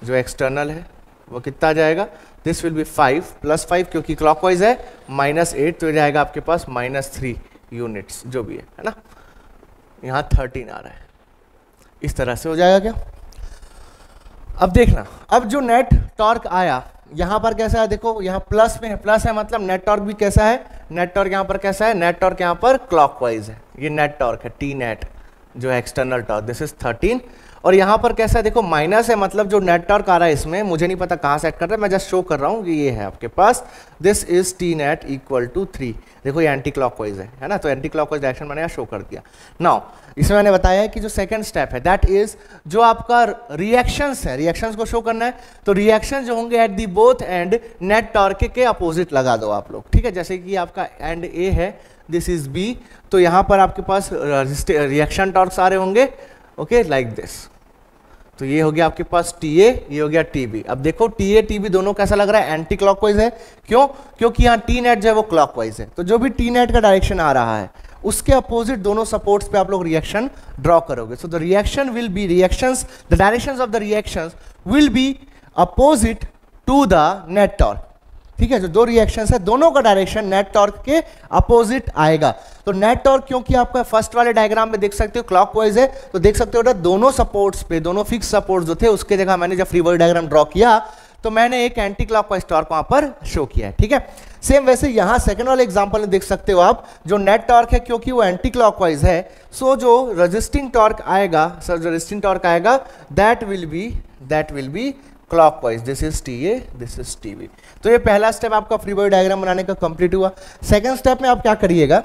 जो एक्सटर्नल है वो कितना आ जाएगा, दिस विल बी 5 + 5 क्योंकि क्लॉकवाइज है -8, तो जाएगा आपके पास -3 यूनिट्स जो भी है ना, यहाँ 13 आ रहा है, इस तरह से हो जाएगा क्या। अब देखना, अब जो नेट टॉर्क आया यहाँ पर कैसा है, देखो यहाँ प्लस में है, प्लस है मतलब नेट टॉर्क भी कैसा है, नेट टॉर्क यहाँ पर कैसा है, नेट टॉर्क यहाँ पर क्लॉकवाइज है, ये नेट टॉर्क है T नेट जो है एक्सटर्नल टॉर्क, दिस इज 13, और यहाँ पर कैसा है देखो माइनस है, मतलब जो नेट टॉर्क आ रहा है इसमें मुझे नहीं पता कहाँ सेट कर रहा है, मैं जस्ट शो कर रहा हूँ कि ये है आपके पास, दिस इज T नेट = 3, देखो ये एंटी क्लॉकवाइज है ना, तो एंटी क्लॉकवाइज डायरेक्शन मैंने यहाँ शो कर दिया। नाउ इसमें मैंने बताया है कि जो सेकंड स्टेप है दैट इज जो आपका रिएक्शंस है, रिएक्शंस को शो करना है, तो रिएक्शन जो होंगे at the both and net torque के अपोजिट लगा दो आप लोग। ठीक है, जैसे कि आपका एंड A है, दिस इज B, तो यहाँ पर आपके पास रिएक्शन टॉर्क्स आ रहे होंगे, ओके लाइक दिस, तो ये हो गया आपके पास टी ए, ये हो गया टी बी। अब देखो टी ए टी बी दोनों कैसा लग रहा है, एंटी क्लॉकवाइज है। क्यों? क्योंकि यहाँ टी नेट जो है वो क्लॉकवाइज है, तो जो भी टी नेट का डायरेक्शन आ रहा है उसके अपोजिट दोनों सपोर्ट्स पे आप लोग रिएक्शन ड्रॉ करोगे। So the reaction will be reactions, the directions of the reactions will be opposite to the net torque. ठीक है, जो दो रिएक्शंस है दोनों का डायरेक्शन नेट टॉर्क के अपोजिट आएगा। तो नेट टॉर्क क्योंकि आपका फर्स्ट वाले डायग्राम में देख सकते हो क्लॉकवाइज है, तो देख सकते हो दोनों सपोर्ट्स पे, दोनों फिक्स सपोर्ट्स जो थे उसके जगह मैंने जब फ्री बॉडी डायग्राम ड्रॉ किया तो मैंने एक एंटी क्लॉकवाइज टॉर्क वहां पर शो किया है। ठीक है, सेम वैसे यहां सेकंड वाले एग्जांपल में देख सकते हो आप, जो नेट टॉर्क है क्योंकि वो एंटी क्लॉकवाइज है, सो जो रेजिस्टिंग टॉर्क आएगा, सर जो रेजिस्टिंग टॉर्क आएगा that will be clockwise. This is T A, this is T B. तो ये पहला स्टेप आपका फ्री बॉडी डायग्राम बनाने का कंप्लीट हुआ। सेकंड स्टेप में आप क्या करिएगा,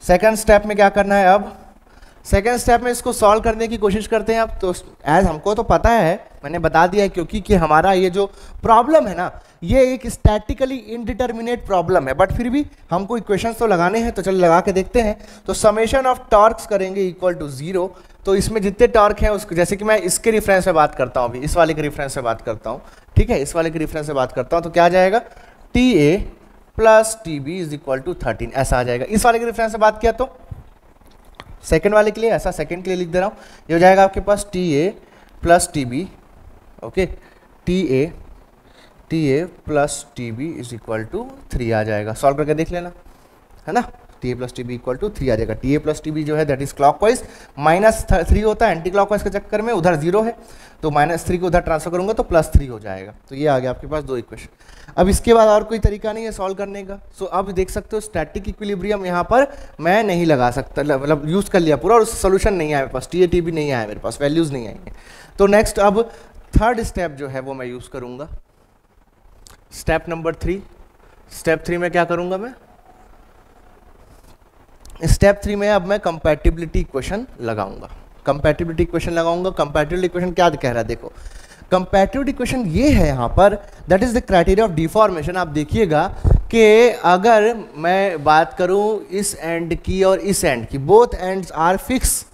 सेकंड स्टेप में क्या करना है, अब सेकंड स्टेप में इसको सॉल्व करने की कोशिश करते हैं। अब तो एज हमको तो पता है, मैंने बता दिया है, क्योंकि कि हमारा ये जो प्रॉब्लम है ना ये एक स्टैटिकली इनडिटर्मिनेट प्रॉब्लम है, बट फिर भी हमको इक्वेशंस तो लगाने हैं, तो चलो लगा के देखते हैं। तो समेशन ऑफ टॉर्क्स करेंगे इक्वल टू 0। तो इसमें जितने टॉर्क हैं उसको, जैसे कि मैं इसके रिफरेंस में बात करता हूँ, अभी इस वाले के रिफरेंस में बात करता हूँ, ठीक है, इस वाले के रिफरेंस से बात करता हूँ, तो क्या आ जाएगा, T A plus T B is equal to 13, ऐसा आ जाएगा। इस वाले के रेफरेंस से बात किया तो सेकंड वाले के लिए ऐसा, सेकंड के लिए लिख दे रहा हूँ, ये हो जाएगा आपके पास T A plus T B, okay, T A plus T B is equal to 3 आ जाएगा। सॉल्व करके देख लेना, है ना, T A plus T B equal to 3 आ जाएगा। T A plus T B जो है दैट इज क्लॉकवाइज, -3 होता है एंटी क्लॉकवाइज के चक्कर में, उधर 0 है, तो -3 को उधर ट्रांसफर करूंगा तो +3 हो जाएगा। तो ये आ गया आपके पास 2 इक्वेशन। अब इसके बाद और कोई तरीका नहीं है सॉल्व करने का। सो अब देख सकते हो स्टैटिक इक्विलिब्रियम यहाँ पर मैं नहीं लगा सकता, मतलब यूज कर लिया पूरा और सोल्यूशन नहीं आया मेरे पास, टी ए टी बी नहीं आया मेरे पास, वैल्यूज नहीं आई है। तो नेक्स्ट अब थर्ड स्टेप जो है वो मैं यूज करूंगा, स्टेप नंबर 3। स्टेप 3 में क्या करूंगा मैं, स्टेप 3 में अब मैं कंपैटिबिलिटी इक्वेशन लगाऊंगा। कंपैटिबिलिटी इक्वेशन लगाऊंगा। कंपैटिबिलिटी इक्वेशन क्या कह रहा है, देखो कंपैटिबिलिटी इक्वेशन ये है यहाँ पर, that is the criteria of deformation. आप देखिएगा कि अगर मैं बात करूँ इस एंड की और इस एंड की, both ends are fix,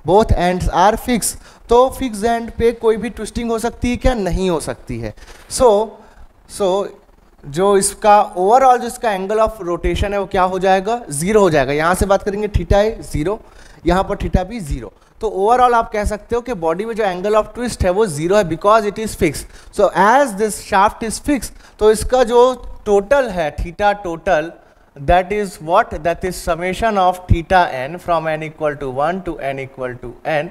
both ends are fix, तो फिक्स एंड पे कोई भी ट्विस्टिंग हो सकती है क्या, नहीं हो सकती है। सो जो इसका ओवरऑल जो इसका एंगल ऑफ रोटेशन है वो क्या हो जाएगा, 0 हो जाएगा। यहाँ से बात करेंगे थीटा है 0, यहाँ पर थीटा भी 0, तो ओवरऑल आप कह सकते हो कि बॉडी में जो एंगल ऑफ ट्विस्ट है वो 0 है, because it is fix. So as this shaft is fix, तो इसका जो टोटल है theta total, that is what, that is summation of theta n from n equal to 1 to n equal to n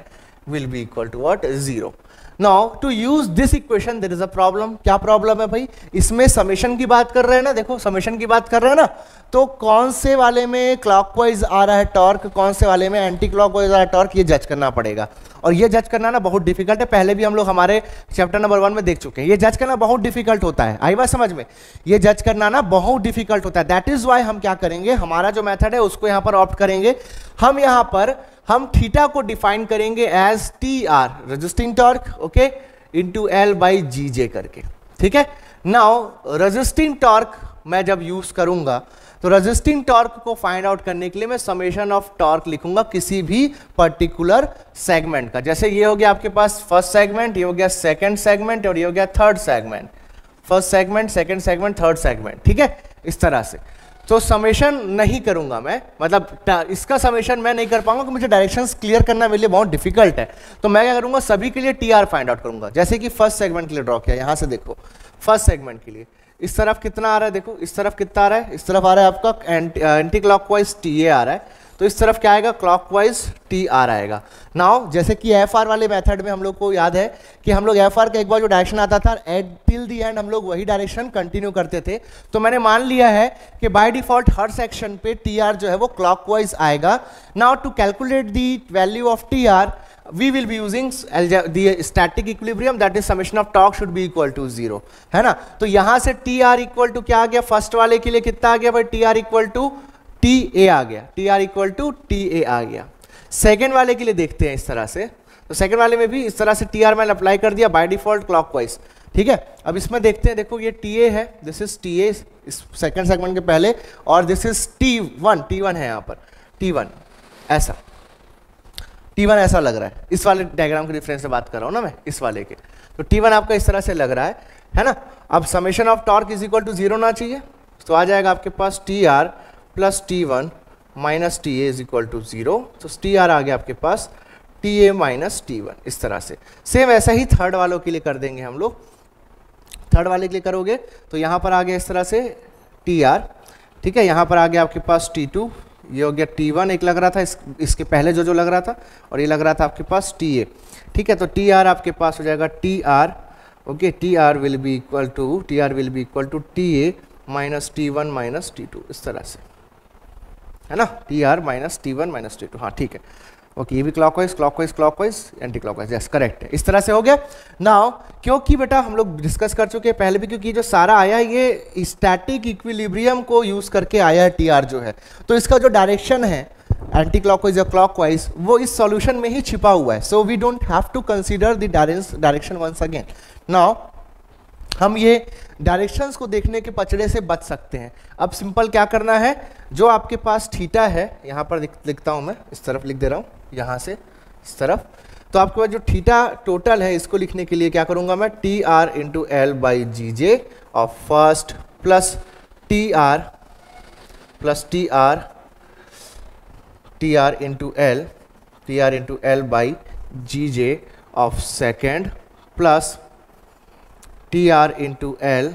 will be equal to what, 0। Now to use this equation there is a problem. क्या problem है भाई, इसमें summation की बात कर रहे हैं ना, देखो समेशन की बात कर रहे हैं ना, तो कौन से वाले में क्लॉकवाइज आ रहा है टॉर्क, कौन से वाले में एंटी क्लॉकवाइज आ रहा है टॉर्क, ये जज करना पड़ेगा। और ये जज करना ना बहुत डिफिकल्ट है, पहले भी हम लोग हमारे चैप्टर नंबर 1 में देख चुके हैं। ये जज करना बहुत डिफिकल्ट होता है, आई बात समझ में, ये जज करना ना बहुत डिफिकल्ट होता है। दैट इज वाई हम क्या करेंगे, हमारा जो मेथड है उसको यहाँ पर ऑप्ट करेंगे। हम यहाँ पर हम थीटा को डिफाइन करेंगे as T R, resisting torque, okay, into L by G J करके, ठीक है। नाउ रेजिस्टिंग टॉर्क मैं जब यूज करूंगा तो रेजिस्टिंग टॉर्क को फाइंड आउट करने के लिए मैं समेशन ऑफ टॉर्क लिखूंगा किसी भी पर्टिकुलर सेगमेंट का। जैसे ये हो गया आपके पास फर्स्ट सेगमेंट, ये हो गया सेकंड सेगमेंट और ये हो गया third segment, first segment, second segment, third segment, ठीक है, इस तरह से। तो समेशन नहीं करूंगा मैं, मतलब इसका समेशन मैं नहीं कर पाऊंगा क्योंकि मुझे डायरेक्शंस क्लियर करना मेरे लिए बहुत डिफिकल्ट है। तो मैं क्या करूंगा, सभी के लिए टी आर फाइंड आउट करूंगा। जैसे कि फर्स्ट सेगमेंट के लिए ड्रॉ किया, यहां से देखो फर्स्ट सेगमेंट के लिए इस तरफ कितना आ रहा है, देखो इस तरफ कितना आ रहा है, इस तरफ आ रहा है आपका एंटी क्लॉकवाइज टी ए आ रहा है, तो इस तरफ क्या आएगा, क्लॉकवाइज टी आर आएगा। नाउ जैसे कि एफ आर वाले मेथड में हम लोग को याद है कि हम लोग एफ आर का एक बार जो डायरेक्शन आता था टिल दी एंड हम लोग वही डायरेक्शन कंटिन्यू करते थे। तो मैंने मान लिया है कि बाय डिफॉल्ट हर सेक्शन पे टी आर जो है वो क्लॉकवाइज आएगा। Now to calculate the value of T R we will be using the static equilibrium, that is summation of torque should be equal to 0, है ना। तो यहां से टी आर इक्वल टू क्या आ गया, फर्स्ट वाले के लिए कितना आ गया भाई, T R equal to T A आ गया, T R equal to T A आ गया। सेकेंड वाले के लिए देखते हैं इस तरह से, तो सेकेंड वाले में भी इस तरह से टी आर मैंने अप्लाई कर दिया बाय डिफॉल्ट क्लॉकवाइज, ठीक है। अब इसमें देखते हैं, देखो ये टी ए है, दिस इज टी ए इस सेकेंड सेगमेंट के पहले, और दिस इज टी वन है यहाँ पर, टी वन ऐसा T1 ऐसा लग रहा है, इस वाले डायग्राम के रेफरेंस से बात कर रहा हूँ ना मैं, इस वाले के, तो T1 आपका इस तरह से लग रहा है ना। अब summation of torque is equal to 0 होना चाहिए, तो आ जाएगा आपके पास TR plus T1 minus TA is equal to 0, तो TR आ गया आपके पास TA माइनस T1, इस तरह से। सेम ऐसा ही थर्ड वालों के लिए कर देंगे हम लोग। थर्ड वाले के लिए करोगे तो यहाँ पर आ गया इस तरह से TR, ठीक है, यहाँ पर आ गया आपके पास T2, ये हो गया T1 एक लग रहा था, इसके पहले जो लग रहा था, और ये लग रहा था आपके पास TA, ठीक है। तो TR आपके पास हो जाएगा TR, okay, TR will be equal to TA minus T1 minus T2, इस तरह से, है ना, TR minus T1 minus T2, हाँ ठीक है, ओके। ये भी clockwise clockwise clockwise anti clockwise, yes correct है, इस तरह से हो गया। नाउ क्योंकि बेटा हम लोग डिस्कस कर चुके हैं पहले भी, क्योंकि जो सारा आया ये स्टैटिक इक्विलिब्रियम को यूज करके आया है TR जो है, तो इसका जो डायरेक्शन है एंटी क्लॉकवाइज या क्लॉकवाइज वो इस सॉल्यूशन में ही छिपा हुआ है, so we don't have to consider the direction once again. Now हम ये डायरेक्शंस को देखने के पचड़े से बच सकते हैं। अब सिंपल क्या करना है, जो आपके पास थीटा है, यहाँ पर लिखता हूँ मैं, इस तरफ लिख दे रहा हूँ, यहाँ से इस तरफ, तो आपके पास जो थीटा टोटल है इसको लिखने के लिए क्या करूँगा मैं, TR into L by GJ of first plus TR into L by GJ of second plus TR into L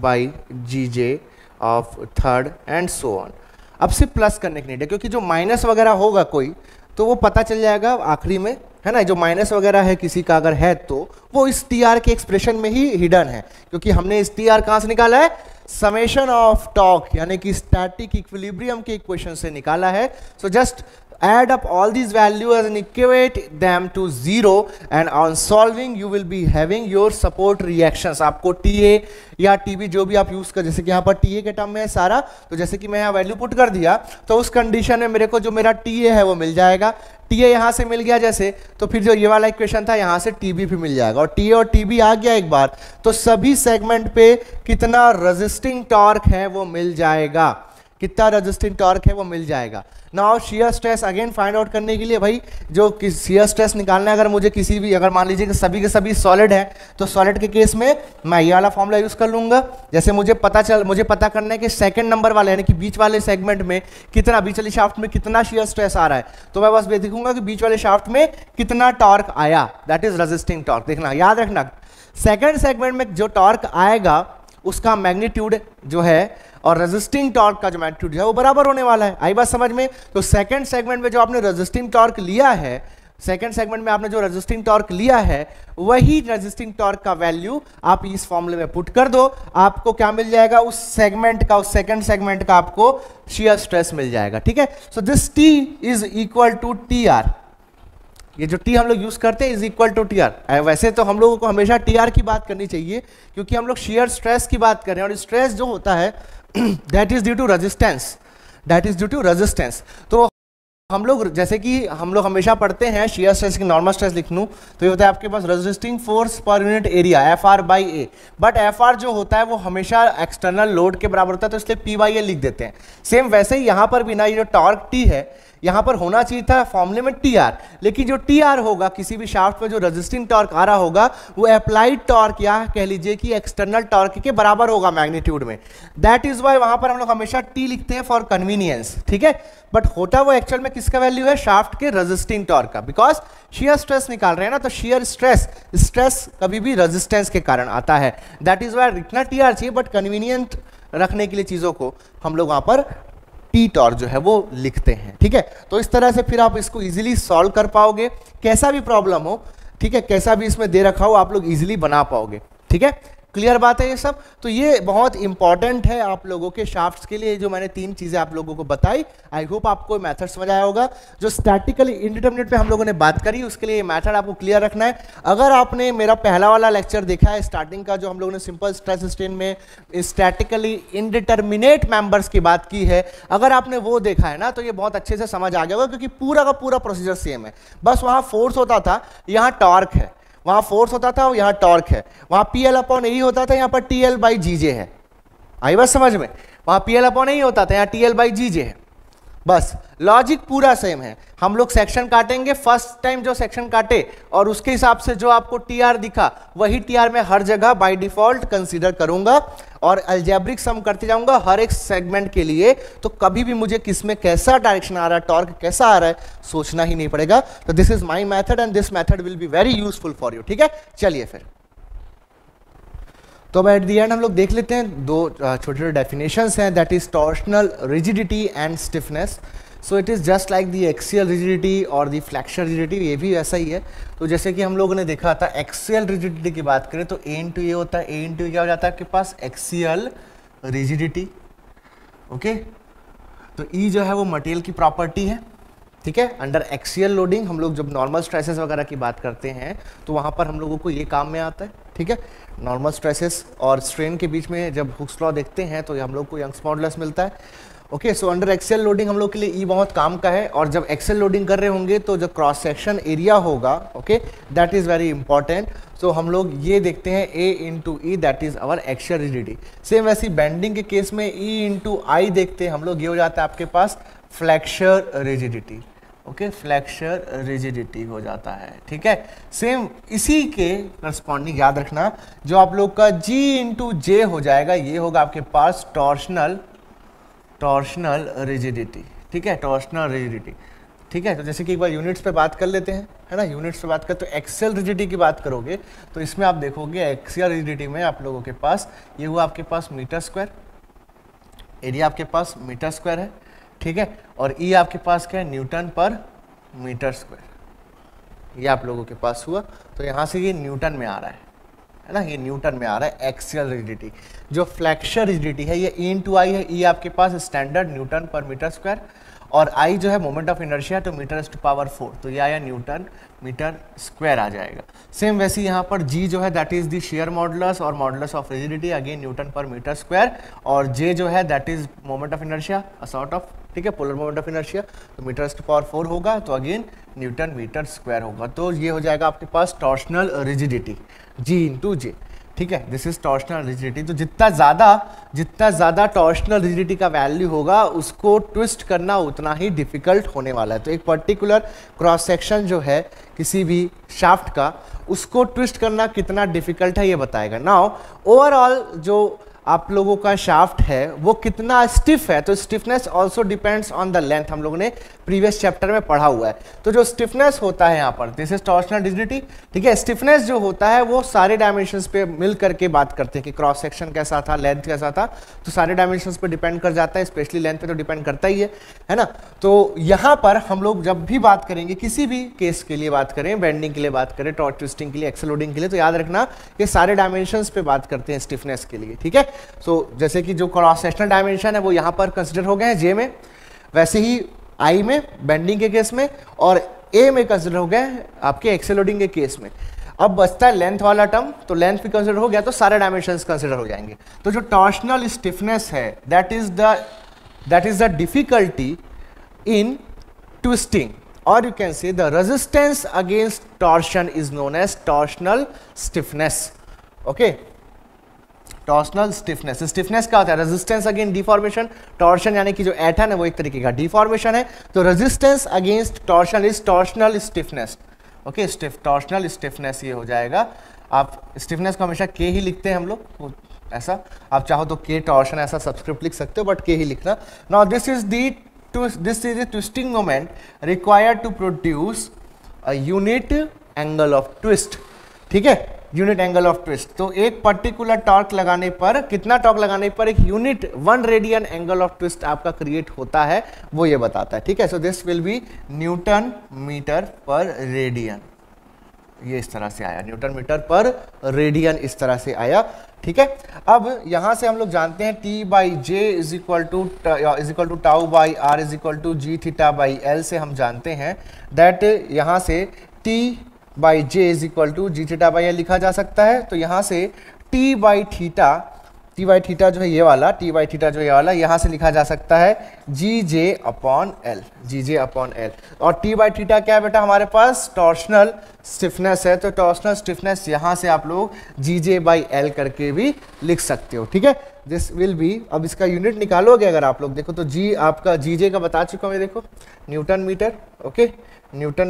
by GJ of third and so on. अब सिर्फ प्लस करने की नीड है, क्योंकि जो माइनस वगैरह होगा कोई तो वो पता चल जाएगा आखिरी में, है ना, जो माइनस वगैरह है किसी का अगर है तो वो इस TR के एक्सप्रेशन में ही हिडन है, क्योंकि हमने इस TR कहाँ से निकाला है, समेशन ऑफ टॉर्क यानी कि स्टैटिक इक्विलिब्रियम के इक्वेशन से निकाला है। So just add up all these values and equate them to 0 and on solving you will be having your support reactions। आपको TA या TB जो भी आप यूज कर, जैसे कि यहाँ पर TA के टर्म में है सारा, तो जैसे कि मैं यहाँ वैल्यू पुट कर दिया तो उस कंडीशन में मेरे को जो मेरा TA है वो मिल जाएगा। TA यहाँ से मिल गया जैसे, तो फिर जो ये वाला इक्वेशन था यहाँ से TB भी मिल जाएगा, और TA और TB आ गया एक बार तो सभी सेगमेंट पे कितना रेजिस्टिंग टॉर्क है वो मिल जाएगा, कितना रेजिस्टिंग टॉर्क है वो मिल जाएगा। Now shear stress again find out करने के लिए भाई जो शियर स्ट्रेस निकालना है, अगर मुझे किसी भी, अगर मान लीजिए कि सभी के सभी सॉलिड है तो सॉलिड के केस में मैं ये वाला फॉर्मूला यूज कर लूंगा। जैसे मुझे पता करना है कि सेकंड नंबर वाले यानी कि बीच वाले सेगमेंट में कितना, बीच वाले शाफ्ट में कितना शियर स्ट्रेस आ रहा है, तो मैं बस देखूंगा कि बीच वाले शाफ्ट में कितना टॉर्क आया, दैट इज रेजिस्टिंग टॉर्क। देखना, याद रखना, सेकेंड सेगमेंट में जो टॉर्क आएगा उसका मैग्नीट्यूड जो है और रेजिस्टिंग टॉर्क का जो मैग्नीट्यूड है वो बराबर होने वाला है। आई बात समझ में? तो सेकंड सेगमेंट में जो आपने रेजिस्टिंग टॉर्क लिया है, सेकंड सेगमेंट में आपने जो रेजिस्टिंग टॉर्क लिया है वही रेजिस्टिंग टॉर्क का वैल्यू आप इस फॉर्मूले में पुट कर दो, आपको क्या मिल जाएगा, उस सेगमेंट का, उस सेकंड सेगमेंट का आपको शियर स्ट्रेस मिल जाएगा। ठीक है, so this T is equal to TR, ये जो T हम लोग यूज करते हैं इज इक्वल टू TR। वैसे तो हम लोगों को हमेशा TR की बात करनी चाहिए क्योंकि हम लोग शियर स्ट्रेस की बात कर रहे हैं, और स्ट्रेस जो होता है that is due to resistance, तो हम लोग जैसे कि हम लोग हमेशा पढ़ते हैं शियर स्ट्रेस की नॉर्मल स्ट्रेस लिख लूं तो ये होता है आपके पास resisting force per unit area FR/A, but FR जो होता है वो हमेशा एक्सटर्नल लोड के बराबर होता है, तो इसलिए P/A लिख देते हैं। सेम वैसे ही यहाँ पर भी ना, ये जो टॉर्क T है यहाँ पर होना चाहिए था फॉर्मूले में TR, लेकिन जो TR होगा किसी भी शाफ्ट में जो रेजिस्टिंग टॉर्क आ रहा होगा वो अप्लाइड टॉर्क या कह लीजिए कि एक्सटर्नल टॉर्क के बराबर होगा मैग्नीट्यूड में। दैट इज वाई वहां पर हम लोग हमेशा T लिखते हैं फॉर कन्वीनियंस। ठीक है, बट होता वो एक्चुअल में किसका वैल्यू है, शाफ्ट के रेजिस्टिंग टॉर्क का, बिकॉज शियर स्ट्रेस निकाल रहे हैं ना, तो शियर स्ट्रेस कभी भी रेजिस्टेंस के कारण आता है। दैट इज वाई लिखना TR चाहिए, बट कन्वीनियंट रखने के लिए चीजों को हम लोग वहां पर T टॉर्क जो है वो लिखते हैं। ठीक है, तो इस तरह से फिर आप इसको इजीली सॉल्व कर पाओगे, कैसा भी प्रॉब्लम हो, ठीक है, कैसा भी इसमें दे रखा हो आप लोग इजीली बना पाओगे। ठीक है, क्लियर बात है ये सब। तो ये बहुत इंपॉर्टेंट है आप लोगों के शाफ्ट्स के लिए, जो मैंने 3 चीजें आप लोगों को बताई। आई होप आपको मेथड समझ आया होगा। जो स्टैटिकली इंडिटरमिनेट पे हम लोगों ने बात करी उसके लिए ये मेथड आपको क्लियर रखना है। अगर आपने मेरा पहला वाला लेक्चर देखा है स्टार्टिंग का, जो हम लोगों ने सिंपल स्ट्रेस स्ट्रेन में स्टैटिकली इंडिटरमिनेट मेंबर्स की बात की है, अगर आपने वो देखा है ना तो ये बहुत अच्छे से समझ आ गया होगा, क्योंकि पूरा का पूरा प्रोसीजर सेम है, बस वहां फोर्स होता था, यहाँ टॉर्क है, वहां फोर्स होता था, यहाँ टॉर्क है, वहां PL/A होता था, यहाँ पर TL/GJ है। आई बात समझ में? वहां PL/A होता था, यहाँ TL/GJ है। बस लॉजिक पूरा सेम है। हम लोग सेक्शन काटेंगे, फर्स्ट टाइम जो सेक्शन काटे और उसके हिसाब से जो आपको टीआर दिखा वही टीआर मैं हर जगह बाय डिफॉल्ट कंसीडर करूंगा और अलजेब्रिक सम करते जाऊंगा हर एक सेगमेंट के लिए। तो कभी भी मुझे किसमें कैसा डायरेक्शन आ रहा है, टॉर्क कैसा आ रहा है, सोचना ही नहीं पड़ेगा। तो this is my method and this method will be very useful for you. ठीक है, चलिए फिर तो अब एट द एंड हम लोग देख लेते हैं दो छोटे छोटे डेफिनेशंस हैं, that is torsional rigidity and stiffness. So it is just like the axial rigidity और दी फ्लेक्सर रिजिडिटी, ये भी ऐसा ही है। तो जैसे कि हम लोगों ने देखा था एक्सियल रिजिडिटी की बात करें तो ए इंटू ए होता है, ए इंटू ए क्या हो जाता है आपके पास एक्सियल रिजिडिटी। ओके, तो ई जो है वो मटेरियल की प्रॉपर्टी है। ठीक है, अंडर एक्सियल लोडिंग हम लोग जब नॉर्मल स्ट्रेसेस वगैरह की बात करते हैं तो वहाँ पर हम लोगों को ये काम में आता है। ठीक है, नॉर्मल स्ट्रेसेस और स्ट्रेन के बीच में जब हुक्स लॉ देखते हैं तो हम लोग को यंग्स मॉडुलस मिलता है। Okay, so under axial loading हम लोग के लिए ई बहुत काम का है। और जब एक्सियल लोडिंग कर रहे होंगे तो जो क्रॉस सेक्शन एरिया होगा, okay, that is very important. So हम लोग ये देखते हैं A into E, that is our axial rigidity. Same वैसी बेंडिंग के केस में ई इंटू आई देखते हैं हम लोग, ये हो जाता है आपके पास flexure rigidity. Okay, flexure rigidity हो जाता है। ठीक है, सेम इसी के करस्पॉन्डिंग याद रखना जो आप लोग का G इंटू जे हो जाएगा, ये होगा आपके पास टॉर्शनल रिजिडिटी। ठीक है, टॉर्शनल रिजिडिटी। ठीक है, तो जैसे कि एक बार यूनिट्स पे बात कर लेते हैं, है ना। यूनिट्स पे बात करते तो एक्सियल रिजिडिटी की बात करोगे तो इसमें आप देखोगे एक्सियल रिजिडिटी में आप लोगों के पास ये हुआ आपके पास मीटर स्क्वायर, एरिया आपके पास मीटर स्क्वायर है। ठीक है, और ई आपके पास क्या है, न्यूटन पर मीटर स्क्वायर, ये आप लोगों के पास हुआ। तो यहाँ से ये न्यूटन में आ रहा है ना, ये न्यूटन में आ रहा है एक्सियल रिजिडिटी। जो फ्लेक्सर रिजिडिटी है ये ई इंटू आई है, ई आपके पास standard Newton per metre square और आई जो है मोमेंट ऑफ इनर्शिया तो मीटर टू पावर 4, तो ये आया न्यूटन मीटर स्क्वायर आ जाएगा। सेम वैसे यहाँ पर जी जो है that is the shear modulus और modulus of rigidity, again newton per metre square, और जे जो है that is moment of inertia, a sort of, ठीक है, पोलर मोमेंट ऑफ इनर्शिया, तो मीटर टू पावर 4 होगा, तो अगेन न्यूटन मीटर स्क्वायर होगा। तो ये हो जाएगा आपके पास टॉर्शनल रिजिडिटी, जी इंटू जे। ठीक है, दिस इज टॉर्शनल रिजिडिटी। तो जितना ज़्यादा टॉर्शनल रिजिडिटी का वैल्यू होगा उसको ट्विस्ट करना उतना ही डिफिकल्ट होने वाला है। तो एक पर्टिकुलर क्रॉस सेक्शन जो है किसी भी शाफ्ट का, उसको ट्विस्ट करना कितना डिफिकल्ट है ये बताएगा। नाउ ओवरऑल जो आप लोगों का शाफ्ट है वो कितना स्टिफ है, तो stiffness also depends on the length, हम लोगों ने प्रीवियस चैप्टर में पढ़ा हुआ है। तो जो स्टिफनेस होता है यहाँ पर, दिस इज टॉर्शनल रिजिडिटी। ठीक है, स्टिफनेस जो होता है वो सारे डायमेंशंस पे मिल करके बात करते हैं कि क्रॉस सेक्शन कैसा था, लेंथ कैसा था, तो सारे डायमेंशंस पे डिपेंड कर जाता है, स्पेशली लेंथ पे तो डिपेंड करता ही है ना। तो यहाँ पर हम लोग जब भी बात करेंगे किसी भी केस के लिए बात करें, बेंडिंग के लिए बात करें, टॉर्क ट्विस्टिंग के लिए, एक्सल लोडिंग के लिए, तो याद रखना कि सारे डायमेंशंस पे बात करते हैं स्टिफनेस के लिए। ठीक है, सो जैसे कि जो क्रॉस सेक्शनल डायमेंशन है वो यहाँ पर कंसिडर हो गए हैं जे में, वैसे ही आई में बेंडिंग के केस में, और ए में कंसिडर हो गए हैं आपके एक्सल लोडिंग के केस में। अब बचता है लेंथ वाला टर्म, तो लेंथ भी कंसिडर हो गया तो सारे डायमेंशंस कंसिडर हो जाएंगे। तो जो टॉर्शनल स्टिफनेस है that is the difficulty in twisting, or you can say the resistance against torsion is known as torsional stiffness. Okay, torsional stiffness, stiffness क्या होता है, रेजिस्टेंस अगेंस्ट डिफॉर्मेशन, टॉर्शन यानी कि जो एटन है वो एक तरीके का डिफॉर्मेशन है, तो resistance against torsion is torsional stiffness. Okay, torsional stiffness ये हो जाएगा। आप स्टिफनेस को हमेशा के ही लिखते हैं हम लोग, ऐसा आप चाहो तो के टॉर्शन ऐसा सब्सक्रिप्ट लिख सकते हो, बट के ही लिखना। Now this is the twisting moment required to produce a unit angle of twist. ठीक है, यूनिट एंगल ऑफ ट्विस्ट, तो एक पर्टिकुलर टॉर्क लगाने पर, कितना टॉर्क लगाने पर एक unit 1 radian angle of twist आपका क्रिएट होता है, वो ये बताता है। ठीक है, so this will be newton metre per radian, ये इस तरह से आया, न्यूटन मीटर पर रेडियन इस तरह से आया। ठीक है, अब यहां से हम लोग जानते हैं T by J is equal to tau by R is equal to G theta by L से हम जानते हैं दैट यहां से T by J is equal to G theta by L लिखा जा सकता है। तो यहाँ से टी बाई थीटा जो है ये वाला, टी बाई थीटा जो है ये वाला, यहाँ से लिखा जा सकता है जी जे अपॉन एल, जी जे अपॉन एल। और टी बाई थीटा क्या है बेटा हमारे पास, टॉर्शनल स्टिफनेस है, तो टॉर्शनल स्टिफनेस यहाँ से आप लोग जी जे बाई एल करके भी लिख सकते हो। ठीक है, दिस विल बी, अब इसका यूनिट निकालोगे अगर आप लोग देखो तो जी आपका जीजे का बता चुका मैं, देखो newton metre, okay newton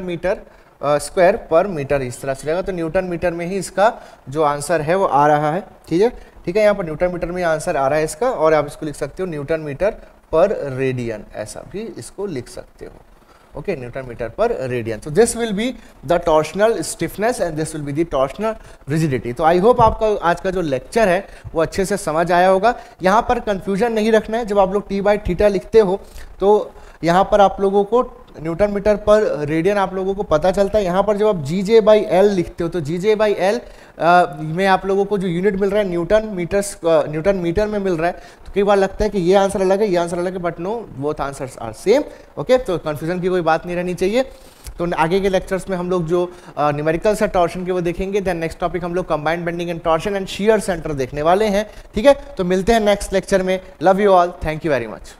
metre square per metre, इस तरह से रहेगा। तो न्यूटन मीटर में ही इसका जो आंसर है वो आ रहा है, ठीक है यहाँ पर न्यूटन मीटर में आंसर आ रहा है इसका, और आप इसको लिख सकते हो न्यूटन मीटर पर रेडियन, ऐसा भी इसको लिख सकते हो, okay newton metre per radian. तो this will be the torsional stiffness and this will be the torsional rigidity. तो आई होप आपका आज का जो लेक्चर है वो अच्छे से समझ आया होगा। यहाँ पर कंफ्यूजन नहीं रखना है, जब आप लोग t/थीटा लिखते हो तो यहाँ पर आप लोगों को न्यूटन मीटर पर रेडियन आप लोगों को पता चलता है। यहाँ पर जब आप GJ/L लिखते हो तो GJ/L में आप लोगों को जो यूनिट मिल रहा है न्यूटन मीटर में मिल रहा है। तो कई बार लगता है कि ये आंसर अलग है, ये आंसर अलग है, but no, both answers are same, okay. तो कंफ्यूजन की कोई बात नहीं रहनी चाहिए। तो आगे के लेक्चर्स में हम लोग जो न्यूमेरिकल्स है टॉर्शन के वो देखेंगे। देन नेक्स्ट टॉपिक हम लोग combined bending and torsion and shear centre देखने वाले हैं, ठीक है। तो मिलते हैं नेक्स्ट लेक्चर में। Love you all, thank you very much.